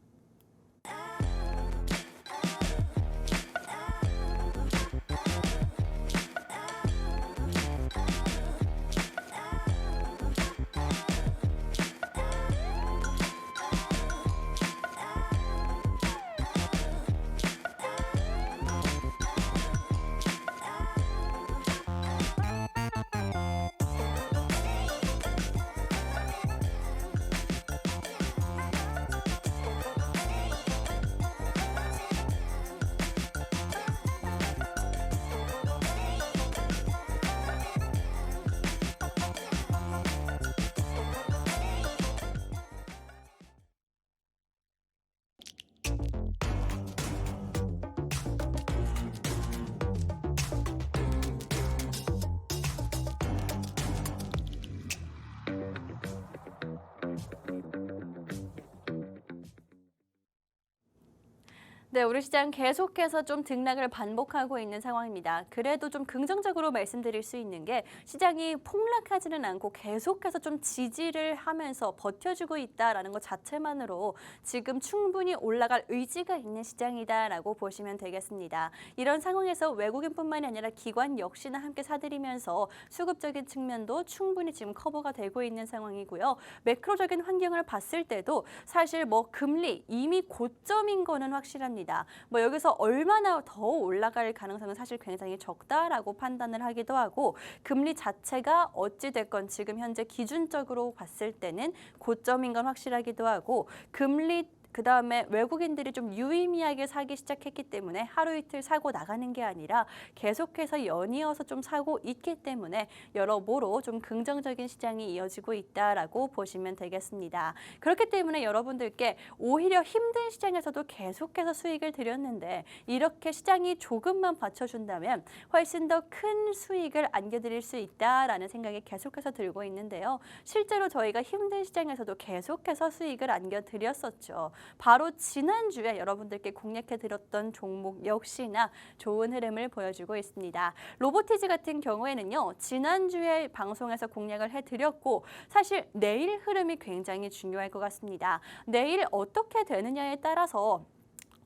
네, 우리 시장 계속해서 좀 등락을 반복하고 있는 상황입니다. 그래도 좀 긍정적으로 말씀드릴 수 있는 게 시장이 폭락하지는 않고 계속해서 좀 지지를 하면서 버텨주고 있다라는 것 자체만으로 지금 충분히 올라갈 의지가 있는 시장이다라고 보시면 되겠습니다. 이런 상황에서 외국인뿐만이 아니라 기관 역시나 함께 사들이면서 수급적인 측면도 충분히 지금 커버가 되고 있는 상황이고요. 매크로적인 환경을 봤을 때도 사실 뭐 금리 이미 고점인 거는 확실합니다. 뭐 여기서 얼마나 더 올라갈 가능성은 사실 굉장히 적다라고 판단을 하기도 하고 금리 자체가 어찌 됐건 지금 현재 기준적으로 봤을 때는 고점인 건 확실하기도 하고 금리 그다음에 외국인들이 좀 유의미하게 사기 시작했기 때문에 하루 이틀 사고 나가는 게 아니라 계속해서 연이어서 좀 사고 있기 때문에 여러모로 좀 긍정적인 시장이 이어지고 있다라고 보시면 되겠습니다. 그렇기 때문에 여러분들께 오히려 힘든 시장에서도 계속해서 수익을 드렸는데 이렇게 시장이 조금만 받쳐준다면 훨씬 더 큰 수익을 안겨드릴 수 있다라는 생각이 계속해서 들고 있는데요. 실제로 저희가 힘든 시장에서도 계속해서 수익을 안겨드렸었죠. 바로 지난주에 여러분들께 공략해드렸던 종목 역시나 좋은 흐름을 보여주고 있습니다. 로보티즈 같은 경우에는요. 지난주에 방송에서 공략을 해드렸고 사실 내일 흐름이 굉장히 중요할 것 같습니다. 내일 어떻게 되느냐에 따라서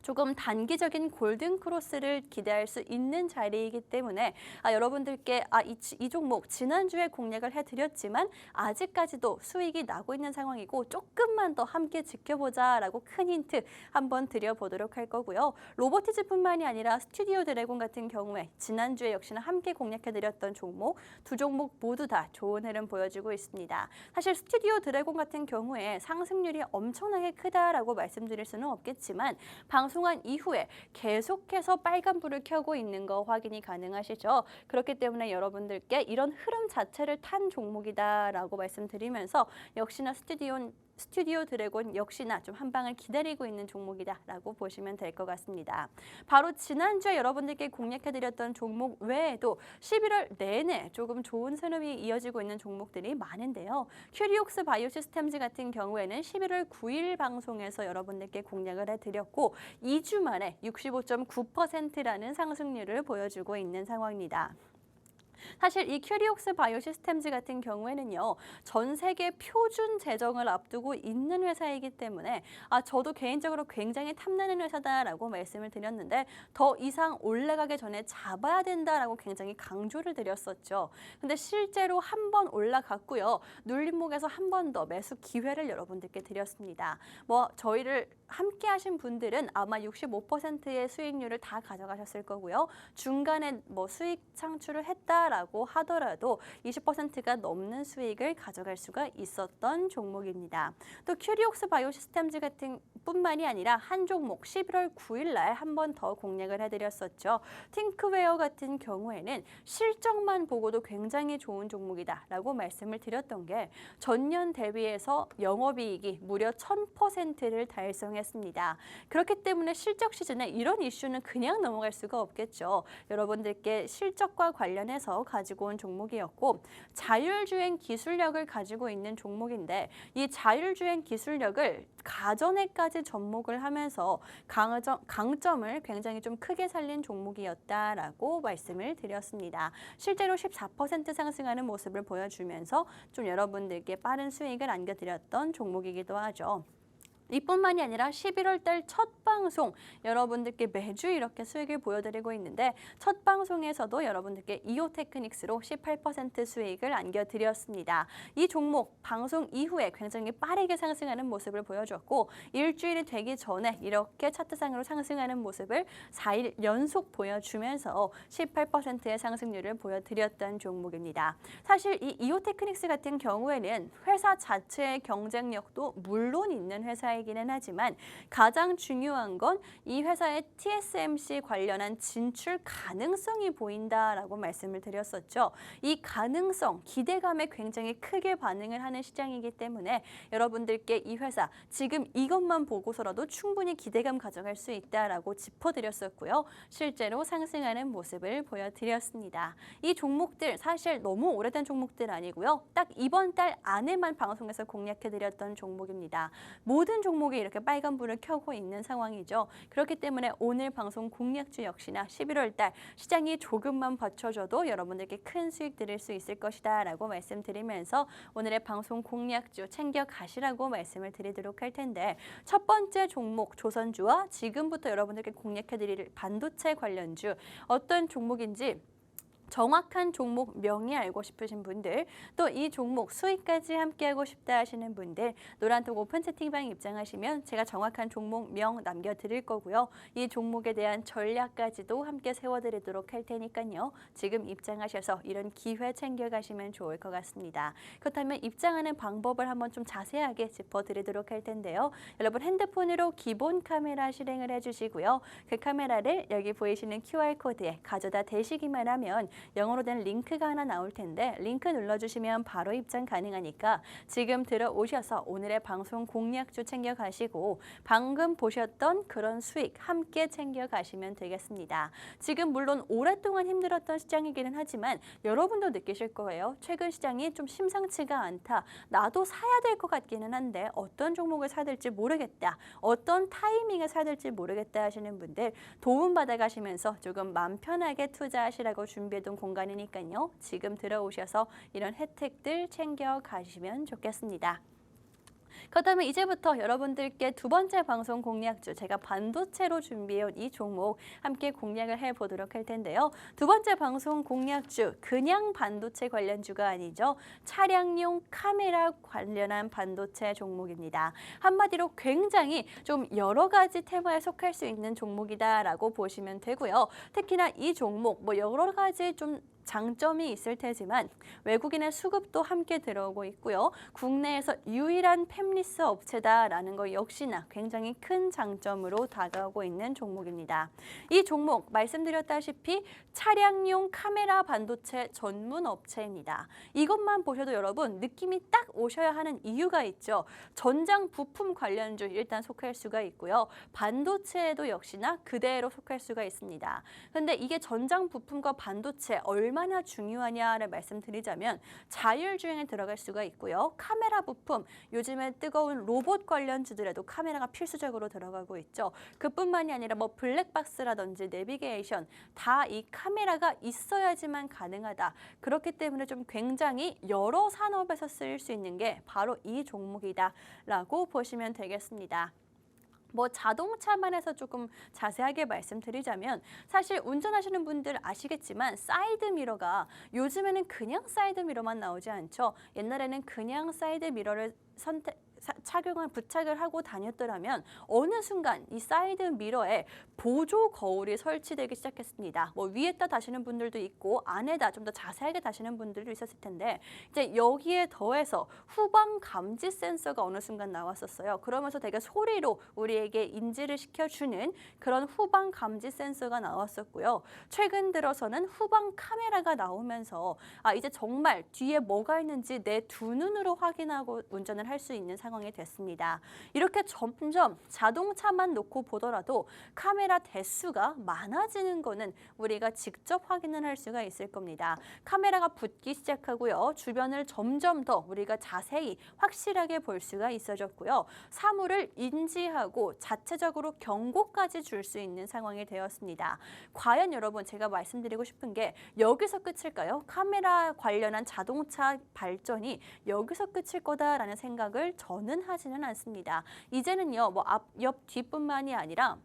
조금 단기적인 골든 크로스를 기대할 수 있는 자리이기 때문에 여러분들께 이 종목 지난주에 공략을 해드렸지만 아직까지도 수익이 나고 있는 상황이고 조금만 더 함께 지켜보자라고 큰 힌트 한번 드려보도록 할 거고요. 로보티즈뿐만이 아니라 스튜디오 드래곤 같은 경우에 지난주에 역시나 함께 공략해드렸던 종목 두 종목 모두 다 좋은 흐름 보여주고 있습니다. 사실 스튜디오 드래곤 같은 경우에 상승률이 엄청나게 크다라고 말씀드릴 수는 없겠지만 방송한 이후에 계속해서 빨간불을 켜고 있는 거 확인이 가능하시죠. 그렇기 때문에 여러분들께 이런 흐름 자체를 탄 종목이다라고 말씀드리면서 역시나 스튜디오 드래곤 역시나 좀 한 방을 기다리고 있는 종목이다라고 보시면 될 것 같습니다. 바로 지난주에 여러분들께 공략해드렸던 종목 외에도 11월 내내 조금 좋은 흐름이 이어지고 있는 종목들이 많은데요. 큐리옥스 바이오시스템즈 같은 경우에는 11월 9일 방송에서 여러분들께 공략을 해드렸고 2주 만에 65.9%라는 상승률을 보여주고 있는 상황입니다. 사실 이 큐리옥스 바이오시스템즈 같은 경우에는요. 전 세계 표준 제정을 앞두고 있는 회사이기 때문에 저도 개인적으로 굉장히 탐나는 회사다라고 말씀을 드렸는데 더 이상 올라가기 전에 잡아야 된다라고 굉장히 강조를 드렸었죠. 근데 실제로 한 번 올라갔고요. 눌림목에서 한 번 더 매수 기회를 여러분들께 드렸습니다. 뭐 저희를 함께 하신 분들은 아마 65%의 수익률을 다 가져가셨을 거고요. 중간에 뭐 수익 창출을 했다라고 하더라도 20%가 넘는 수익을 가져갈 수가 있었던 종목입니다. 또 큐리옥스 바이오시스템즈 같은 뿐만이 아니라 한 종목 11월 9일 날 한 번 더 공략을 해드렸었죠. 팅크웨어 같은 경우에는 실적만 보고도 굉장히 좋은 종목이다라고 말씀을 드렸던 게 전년 대비해서 영업이익이 무려 1000%를 달성했습니다. 그렇기 때문에 실적 시즌에 이런 이슈는 그냥 넘어갈 수가 없겠죠. 여러분들께 실적과 관련해서 가지고 온 종목이었고 자율주행 기술력을 가지고 있는 종목인데 이 자율주행 기술력을 가전에까지 접목을 하면서 강점을 굉장히 좀 크게 살린 종목이었다라고 말씀을 드렸습니다. 실제로 14% 상승하는 모습을 보여주면서 좀 여러분들께 빠른 수익을 안겨드렸던 종목이기도 하죠. 이뿐만이 아니라 11월 달 첫 방송 여러분들께 매주 이렇게 수익을 보여드리고 있는데 첫 방송에서도 여러분들께 이오테크닉스로 18% 수익을 안겨드렸습니다. 이 종목 방송 이후에 굉장히 빠르게 상승하는 모습을 보여줬고 일주일이 되기 전에 이렇게 차트상으로 상승하는 모습을 4일 연속 보여주면서 18%의 상승률을 보여드렸던 종목입니다. 사실 이 이오테크닉스 같은 경우에는 회사 자체의 경쟁력도 물론 있는 회사이기는 하지만 가장 중요한 건 이 회사의 TSMC 관련한 진출 가능성이 보인다라고 말씀을 드렸었죠. 이 가능성, 기대감에 굉장히 크게 반응을 하는 시장이기 때문에 여러분들께 이 회사 지금 이것만 보고서라도 충분히 기대감 가져갈 수 있다라고 짚어드렸었고요. 실제로 상승하는 모습을 보여드렸습니다. 이 종목들 사실 너무 오래된 종목들 아니고요. 딱 이번 달 안에만 방송에서 공략해드렸던 종목입니다. 모든 종목이 이렇게 빨간불을 켜고 있는 상황이죠. 그렇기 때문에 오늘 방송 공략주 역시나 11월 달 시장이 조금만 받쳐줘도 여러분들께 큰 수익 드릴 수 있을 것이다 라고 말씀드리면서 오늘의 방송 공략주 챙겨 가시라고 말씀을 드리도록 할 텐데, 첫 번째 종목 조선주와 지금부터 여러분들께 공략해드릴 반도체 관련주 어떤 종목인지 정확한 종목 명의 알고 싶으신 분들, 또 이 종목 수익까지 함께하고 싶다 하시는 분들, 노란톡 오픈 채팅방 입장하시면 제가 정확한 종목 명 남겨드릴 거고요. 이 종목에 대한 전략까지도 함께 세워드리도록 할 테니까요. 지금 입장하셔서 이런 기회 챙겨가시면 좋을 것 같습니다. 그렇다면 입장하는 방법을 한번 좀 자세하게 짚어드리도록 할 텐데요. 여러분 핸드폰으로 기본 카메라 실행을 해주시고요. 그 카메라를 여기 보이시는 QR코드에 가져다 대시기만 하면 영어로 된 링크가 하나 나올 텐데, 링크 눌러주시면 바로 입장 가능하니까 지금 들어오셔서 오늘의 방송 공략주 챙겨가시고 방금 보셨던 그런 수익 함께 챙겨가시면 되겠습니다. 지금 물론 오랫동안 힘들었던 시장이기는 하지만 여러분도 느끼실 거예요. 최근 시장이 좀 심상치가 않다. 나도 사야 될 것 같기는 한데 어떤 종목을 사야 될지 모르겠다. 어떤 타이밍에 사야 될지 모르겠다 하시는 분들, 도움받아 가시면서 조금 마음 편하게 투자하시라고 준비해둔 공간이니까요. 지금 들어오셔서 이런 혜택들 챙겨 가시면 좋겠습니다. 그렇다면 이제부터 여러분들께 두 번째 방송 공략주, 제가 반도체로 준비해온 이 종목 함께 공략을 해보도록 할 텐데요. 두 번째 방송 공략주, 그냥 반도체 관련주가 아니죠. 차량용 카메라 관련한 반도체 종목입니다. 한마디로 굉장히 좀 여러 가지 테마에 속할 수 있는 종목이다라고 보시면 되고요. 특히나 이 종목 여러 가지 좀 장점이 있을 테지만 외국인의 수급도 함께 들어오고 있고요. 국내에서 유일한 팹리스 업체다라는 것 역시나 굉장히 큰 장점으로 다가오고 있는 종목입니다. 이 종목 말씀드렸다시피 차량용 카메라 반도체 전문 업체입니다. 이것만 보셔도 여러분 느낌이 딱 오셔야 하는 이유가 있죠. 전장 부품 관련주 일단 속할 수가 있고요. 반도체에도 역시나 그대로 속할 수가 있습니다. 근데 이게 전장 부품과 반도체 얼마나 중요하냐를 말씀드리자면 자율주행에 들어갈 수가 있고요. 카메라 부품, 요즘에 뜨거운 로봇 관련주들에도 카메라가 필수적으로 들어가고 있죠. 그뿐만이 아니라 블랙박스라든지 내비게이션 다 이 카메라가 있어야지만 가능하다. 그렇기 때문에 좀 굉장히 여러 산업에서 쓰일 수 있는 게 바로 이 종목이다라고 보시면 되겠습니다. 자동차만 해서 조금 자세하게 말씀드리자면 사실 운전하시는 분들 아시겠지만 사이드 미러가 요즘에는 그냥 사이드 미러만 나오지 않죠. 옛날에는 그냥 사이드 미러를 부착을 하고 다녔더라면 어느 순간 이 사이드 미러에 보조 거울이 설치되기 시작했습니다. 위에다 다시는 분들도 있고 안에다 좀 더 자세하게 다시는 분들도 있었을 텐데, 이제 여기에 더해서 후방 감지 센서가 어느 순간 나왔었어요. 그러면서 되게 소리로 우리에게 인지를 시켜주는 그런 후방 감지 센서가 나왔었고요. 최근 들어서는 후방 카메라가 나오면서 이제 정말 뒤에 뭐가 있는지 내 두 눈으로 확인하고 운전을 할 수 있는 상황이 됐습니다. 이렇게 점점 자동차만 놓고 보더라도 카메라 대수가 많아지는 거는 우리가 직접 확인을 할 수가 있을 겁니다. 카메라가 붙기 시작하고요. 주변을 점점 더 우리가 자세히 확실하게 볼 수가 있어졌고요. 사물을 인지하고 자체적으로 경고까지 줄 수 있는 상황이 되었습니다. 과연 여러분, 제가 말씀드리고 싶은 게 여기서 끝일까요? 카메라 관련한 자동차 발전이 여기서 끝일 거다라는 생각을 저는 하지는 않습니다. 이제는요, 앞, 옆, 뒷뿐만이 아니라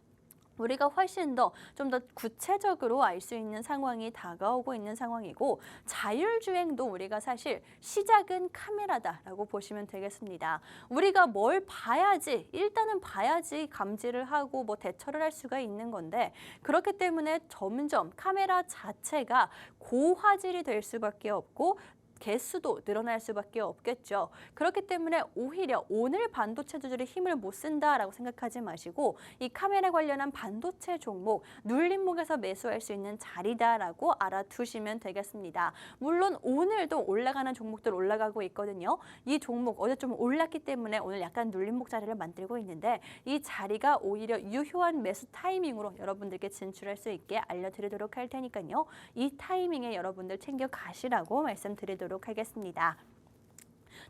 우리가 훨씬 더 좀 더 구체적으로 알 수 있는 상황이 다가오고 있는 상황이고, 자율주행도 우리가 사실 시작은 카메라다라고 보시면 되겠습니다. 우리가 뭘 봐야지, 일단은 봐야지 감지를 하고 대처를 할 수가 있는 건데, 그렇기 때문에 점점 카메라 자체가 고화질이 될 수밖에 없고 개수도 늘어날 수밖에 없겠죠. 그렇기 때문에 오히려 오늘 반도체주들이 힘을 못 쓴다라고 생각하지 마시고 이 카메라 관련한 반도체 종목 눌림목에서 매수할 수 있는 자리다라고 알아두시면 되겠습니다. 물론 오늘도 올라가는 종목들 올라가고 있거든요. 이 종목 어제 좀 올랐기 때문에 오늘 약간 눌림목 자리를 만들고 있는데, 이 자리가 오히려 유효한 매수 타이밍으로 여러분들께 진출할 수 있게 알려드리도록 할 테니까요. 이 타이밍에 여러분들 챙겨 가시라고 말씀드리도록 하겠습니다.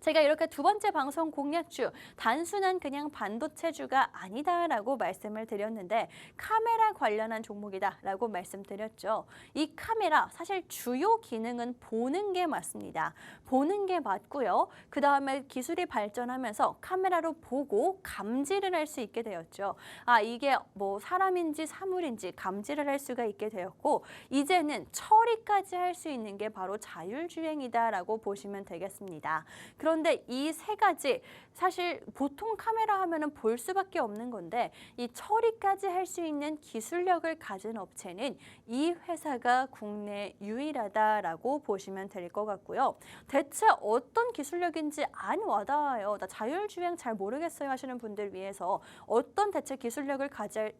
제가 이렇게 두 번째 방송 공략주, 단순한 그냥 반도체주가 아니다라고 말씀을 드렸는데 카메라 관련한 종목이다라고 말씀드렸죠. 이 카메라 사실 주요 기능은 보는 게 맞습니다. 보는 게 맞고요. 그 다음에 기술이 발전하면서 카메라로 보고 감지를 할 수 있게 되었죠. 아, 이게 뭐 사람인지 사물인지 감지를 할 수가 있게 되었고 이제는 처리까지 할 수 있는 게 바로 자율주행이다라고 보시면 되겠습니다. 그런데 이 세 가지 사실 보통 카메라 하면은 볼 수밖에 없는 건데 이 처리까지 할 수 있는 기술력을 가진 업체는 이 회사가 국내 유일하다라고 보시면 될 것 같고요. 대체 어떤 기술력인지 안 와닿아요. 나 자율주행 잘 모르겠어요 하시는 분들 위해서 어떤 대체 기술력을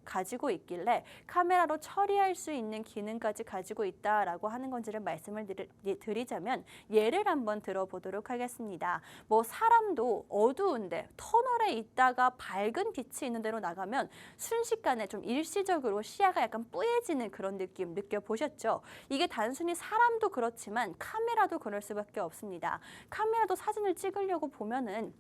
가지고 있길래 카메라로 처리할 수 있는 기능까지 가지고 있다라고 하는 건지를 말씀을 드리자면 예를 한번 들어보도록 하겠습니다. 뭐 사람도 어두운데 터널에 있다가 밝은 빛이 있는 데로 나가면 순식간에 좀 일시적으로 시야가 약간 뿌얘지는 그런 느낌 느껴보셨죠? 이게 단순히 사람도 그렇지만 카메라도 그럴 수밖에 없습니다. 카메라도 사진을 찍으려고 보면은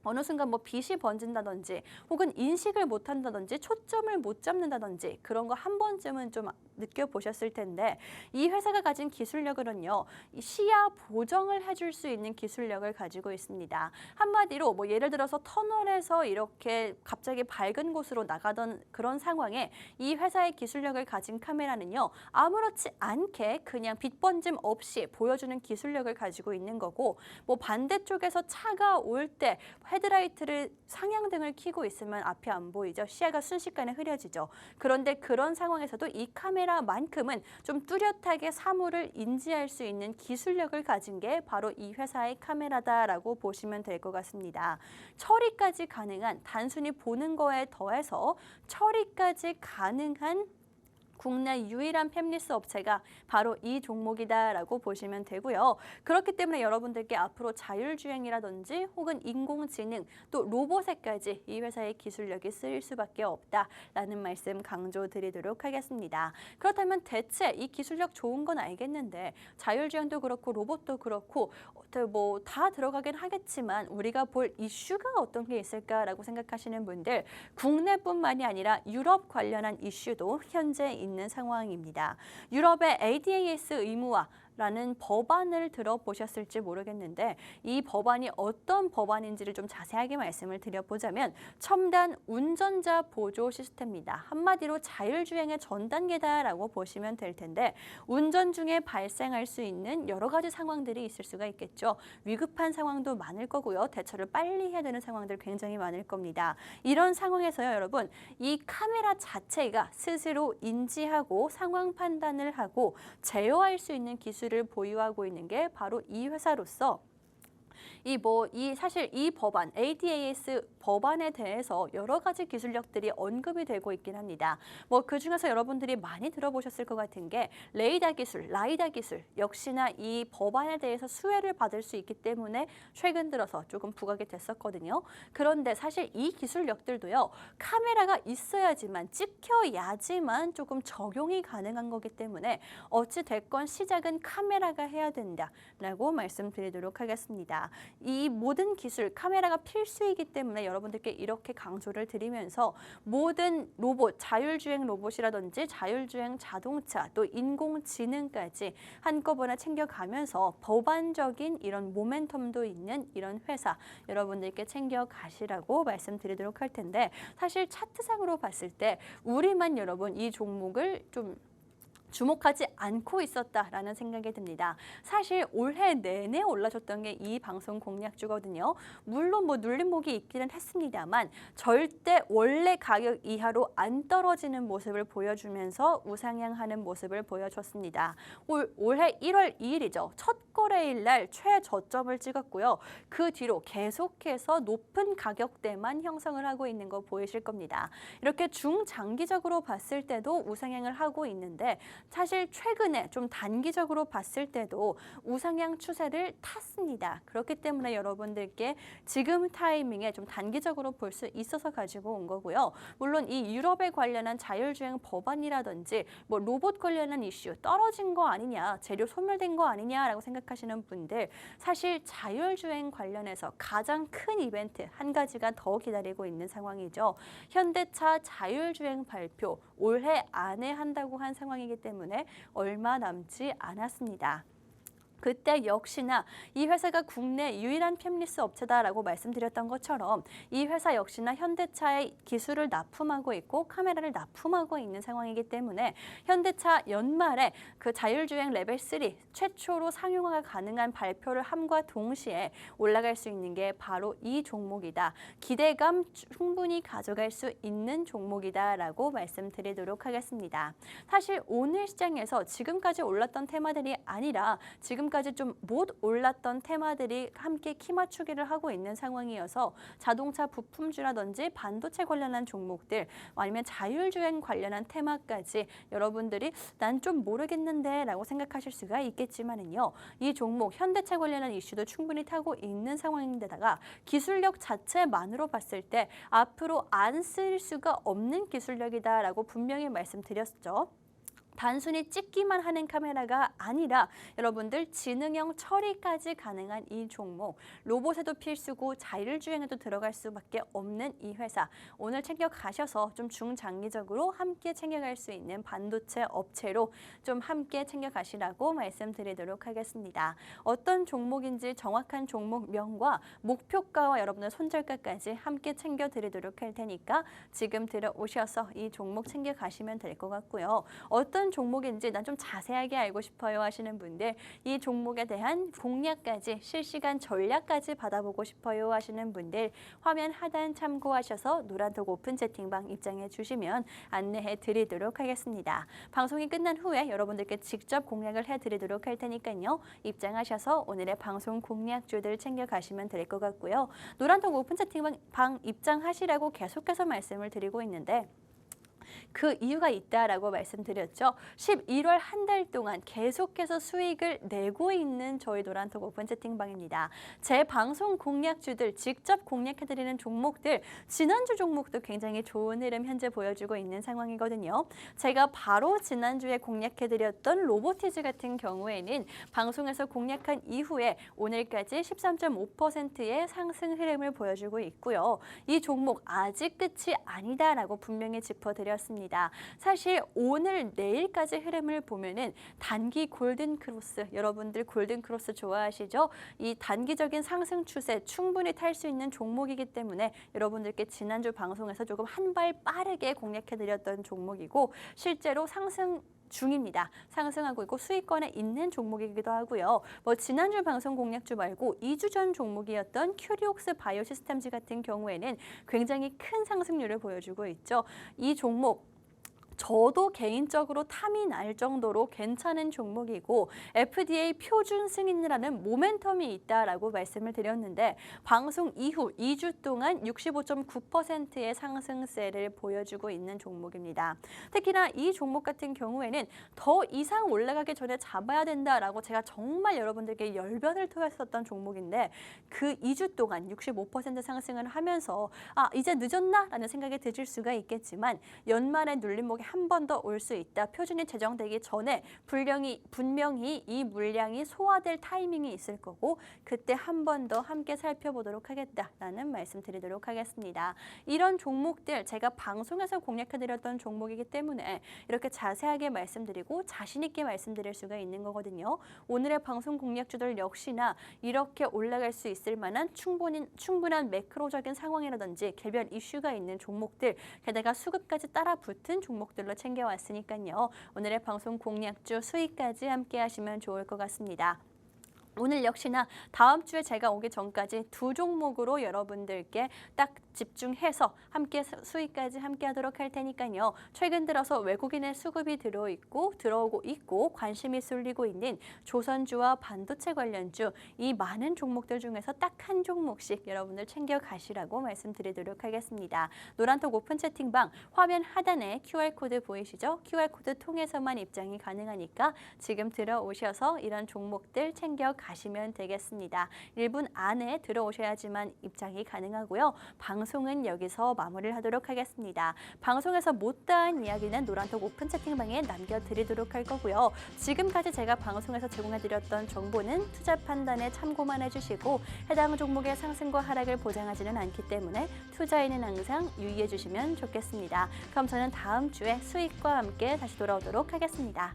어느 순간 뭐 빛이 번진다든지 혹은 인식을 못한다든지 초점을 못 잡는다든지 그런 거 한 번쯤은 좀 느껴보셨을 텐데 이 회사가 가진 기술력은요. 이 시야 보정을 해줄 수 있는 기술력을 가지고 있습니다. 한마디로 뭐 예를 들어서 터널에서 이렇게 갑자기 밝은 곳으로 나가던 그런 상황에 이 회사의 기술력을 가진 카메라는요. 아무렇지 않게 그냥 빛 번짐 없이 보여주는 기술력을 가지고 있는 거고 뭐 반대쪽에서 차가 올 때 헤드라이트를 상향등을 켜고 있으면 앞이 안 보이죠. 시야가 순식간에 흐려지죠. 그런데 그런 상황에서도 이 카메라만큼은 좀 뚜렷하게 사물을 인지할 수 있는 기술력을 가진 게 바로 이 회사의 카메라다라고 보시면 될 것 같습니다. 처리까지 가능한 단순히 보는 거에 더해서 처리까지 가능한 국내 유일한 팹리스 업체가 바로 이 종목이다라고 보시면 되고요. 그렇기 때문에 여러분들께 앞으로 자율주행이라든지 혹은 인공지능 또 로봇에까지 이 회사의 기술력이 쓰일 수밖에 없다라는 말씀 강조드리도록 하겠습니다. 그렇다면 대체 이 기술력 좋은 건 알겠는데 자율주행도 그렇고 로봇도 그렇고 뭐 다 들어가긴 하겠지만 우리가 볼 이슈가 어떤 게 있을까라고 생각하시는 분들 국내뿐만이 아니라 유럽 관련한 이슈도 현재 있는 상황입니다. 유럽의 ADAS 의무화라는 법안을 들어보셨을지 모르겠는데 이 법안이 어떤 법안인지를 좀 자세하게 말씀을 드려보자면 첨단 운전자 보조 시스템입니다. 한마디로 자율주행의 전 단계다라고 보시면 될 텐데 운전 중에 발생할 수 있는 여러 가지 상황들이 있을 수가 있겠죠. 위급한 상황도 많을 거고요. 대처를 빨리 해야 되는 상황들 굉장히 많을 겁니다. 이런 상황에서요, 여러분, 이 카메라 자체가 스스로 인지하고 상황 판단을 하고 제어할 수 있는 기술을 보유하고 있는 게 바로 이 회사로서 사실 이 법안, ADAS 법안에 대해서 여러 가지 기술력들이 언급이 되고 있긴 합니다. 뭐 그중에서 여러분들이 많이 들어보셨을 것 같은 게 레이더 기술, 라이더 기술 역시나 이 법안에 대해서 수혜를 받을 수 있기 때문에 최근 들어서 조금 부각이 됐었거든요. 그런데 사실 이 기술력들도요. 카메라가 있어야지만 찍혀야지만 조금 적용이 가능한 거기 때문에 어찌 됐건 시작은 카메라가 해야 된다라고 말씀드리도록 하겠습니다. 이 모든 기술, 카메라가 필수이기 때문에 여러분들께 이렇게 강조를 드리면서 모든 로봇, 자율주행 로봇이라든지 자율주행 자동차 또 인공지능까지 한꺼번에 챙겨가면서 법안적인 이런 모멘텀도 있는 이런 회사 여러분들께 챙겨가시라고 말씀드리도록 할 텐데 사실 차트상으로 봤을 때 우리만 여러분 이 종목을 좀 주목하지 않고 있었다라는 생각이 듭니다. 사실 올해 내내 올라줬던 게 이 방송 공략주거든요. 물론 뭐 눌림목이 있기는 했습니다만 절대 원래 가격 이하로 안 떨어지는 모습을 보여주면서 우상향하는 모습을 보여줬습니다. 올해 1월 2일이죠. 첫 거래일 날 최저점을 찍었고요. 그 뒤로 계속해서 높은 가격대만 형성을 하고 있는 거 보이실 겁니다. 이렇게 중장기적으로 봤을 때도 우상향을 하고 있는데 사실 최근에 좀 단기적으로 봤을 때도 우상향 추세를 탔습니다. 그렇기 때문에 여러분들께 지금 타이밍에 좀 단기적으로 볼 수 있어서 가지고 온 거고요. 물론 이 유럽에 관련한 자율주행 법안이라든지 뭐 로봇 관련한 이슈 떨어진 거 아니냐, 재료 소멸된 거 아니냐라고 생각하시는 분들, 사실 자율주행 관련해서 가장 큰 이벤트 한 가지가 더 기다리고 있는 상황이죠. 현대차 자율주행 발표 올해 안에 한다고 한 상황이기 때문에 얼마 남지 않았습니다. 그때 역시나 이 회사가 국내 유일한 팹리스 업체다라고 말씀드렸던 것처럼 이 회사 역시나 현대차의 기술을 납품하고 있고 카메라를 납품하고 있는 상황이기 때문에 현대차 연말에 그 자율주행 레벨 3 최초로 상용화가 가능한 발표를 함과 동시에 올라갈 수 있는 게 바로 이 종목이다. 기대감 충분히 가져갈 수 있는 종목이다라고 말씀드리도록 하겠습니다. 사실 오늘 시장에서 지금까지 올랐던 테마들이 아니라 지금까지 좀 못 올랐던 테마들이 함께 키 맞추기를 하고 있는 상황이어서 자동차 부품주라든지 반도체 관련한 종목들 아니면 자율주행 관련한 테마까지 여러분들이 난 좀 모르겠는데 라고 생각하실 수가 있겠지만은요. 이 종목 현대차 관련한 이슈도 충분히 타고 있는 상황인데다가 기술력 자체만으로 봤을 때 앞으로 안 쓸 수가 없는 기술력이다라고 분명히 말씀드렸죠. 단순히 찍기만 하는 카메라가 아니라 여러분들 지능형 처리까지 가능한 이 종목, 로봇에도 필수고 자율주행에도 들어갈 수밖에 없는 이 회사, 오늘 챙겨가셔서 좀 중장기적으로 함께 챙겨갈 수 있는 반도체 업체로 좀 함께 챙겨가시라고 말씀드리도록 하겠습니다. 어떤 종목인지 정확한 종목명과 목표가와 여러분의 손절가까지 함께 챙겨드리도록 할 테니까 지금 들어오셔서 이 종목 챙겨가시면 될 것 같고요. 어떤 종목인지 난 좀 자세하게 알고 싶어요 하시는 분들, 이 종목에 대한 공략까지 실시간 전략까지 받아보고 싶어요 하시는 분들 화면 하단 참고하셔서 노란톡 오픈 채팅방 입장해 주시면 안내해 드리도록 하겠습니다. 방송이 끝난 후에 여러분들께 직접 공략을 해드리도록 할 테니까요. 입장하셔서 오늘의 방송 공략주들 챙겨가시면 될 것 같고요. 노란톡 오픈 채팅방 입장하시라고 계속해서 말씀을 드리고 있는데 그 이유가 있다라고 말씀드렸죠. 11월 한 달 동안 계속해서 수익을 내고 있는 저희 노란톡 오픈 채팅방입니다. 제 방송 공략주들 직접 공략해드리는 종목들, 지난주 종목도 굉장히 좋은 흐름 현재 보여주고 있는 상황이거든요. 제가 바로 지난주에 공략해드렸던 로보티즈 같은 경우에는 방송에서 공략한 이후에 오늘까지 13.5%의 상승 흐름을 보여주고 있고요. 이 종목 아직 끝이 아니다라고 분명히 짚어드렸습니다. 사실 오늘 내일까지 흐름을 보면은 단기 골든 크로스, 여러분들 골든 크로스 좋아하시죠? 이 단기적인 상승 추세 충분히 탈 수 있는 종목이기 때문에 여러분들께 지난주 방송에서 조금 한 발 빠르게 공략해드렸던 종목이고 실제로 상승 중입니다. 상승하고 있고 수익권에 있는 종목이기도 하고요. 뭐 지난주 방송 공략주 말고 2주 전 종목이었던 큐리옥스 바이오시스템즈 같은 경우에는 굉장히 큰 상승률을 보여주고 있죠. 이 종목 저도 개인적으로 탐이 날 정도로 괜찮은 종목이고 FDA 표준 승인이라는 모멘텀이 있다라고 말씀을 드렸는데 방송 이후 2주 동안 65.9%의 상승세를 보여주고 있는 종목입니다. 특히나 이 종목 같은 경우에는 더 이상 올라가기 전에 잡아야 된다라고 제가 정말 여러분들께 열변을 토했었던 종목인데 그 2주 동안 65% 상승을 하면서 이제 늦었나? 라는 생각이 드실 수가 있겠지만 연말에 눌림목이 한 번 더 올 수 있다. 표준이 제정되기 전에 분명히 이 물량이 소화될 타이밍이 있을 거고 그때 한 번 더 함께 살펴보도록 하겠다라는 말씀드리도록 하겠습니다. 이런 종목들 제가 방송에서 공략해드렸던 종목이기 때문에 이렇게 자세하게 말씀드리고 자신 있게 말씀드릴 수가 있는 거거든요. 오늘의 방송 공략주들 역시나 이렇게 올라갈 수 있을 만한 충분한 매크로적인 상황이라든지 개별 이슈가 있는 종목들, 게다가 수급까지 따라 붙은 종목들로 챙겨왔으니까요. 오늘의 방송 공략주 수익까지 함께 하시면 좋을 것 같습니다. 오늘 역시나 다음 주에 제가 오기 전까지 두 종목으로 여러분들께 딱 집중해서 함께 수익까지 함께 하도록 할 테니까요. 최근 들어서 외국인의 수급이 들어오고 있고 관심이 쏠리고 있는 조선주와 반도체 관련주 이 많은 종목들 중에서 딱 한 종목씩 여러분들 챙겨 가시라고 말씀드리도록 하겠습니다. 노란톡 오픈 채팅방 화면 하단에 QR코드 보이시죠? QR코드 통해서만 입장이 가능하니까 지금 들어오셔서 이런 종목들 챙겨 가시면 되겠습니다. 1분 안에 들어오셔야지만 입장이 가능하고요. 방송은 여기서 마무리를 하도록 하겠습니다. 방송에서 못다한 이야기는 노란톡 오픈 채팅방에 남겨드리도록 할 거고요. 지금까지 제가 방송에서 제공해드렸던 정보는 투자 판단에 참고만 해주시고 해당 종목의 상승과 하락을 보장하지는 않기 때문에 투자에는 항상 유의해 주시면 좋겠습니다. 그럼 저는 다음 주에 수익과 함께 다시 돌아오도록 하겠습니다.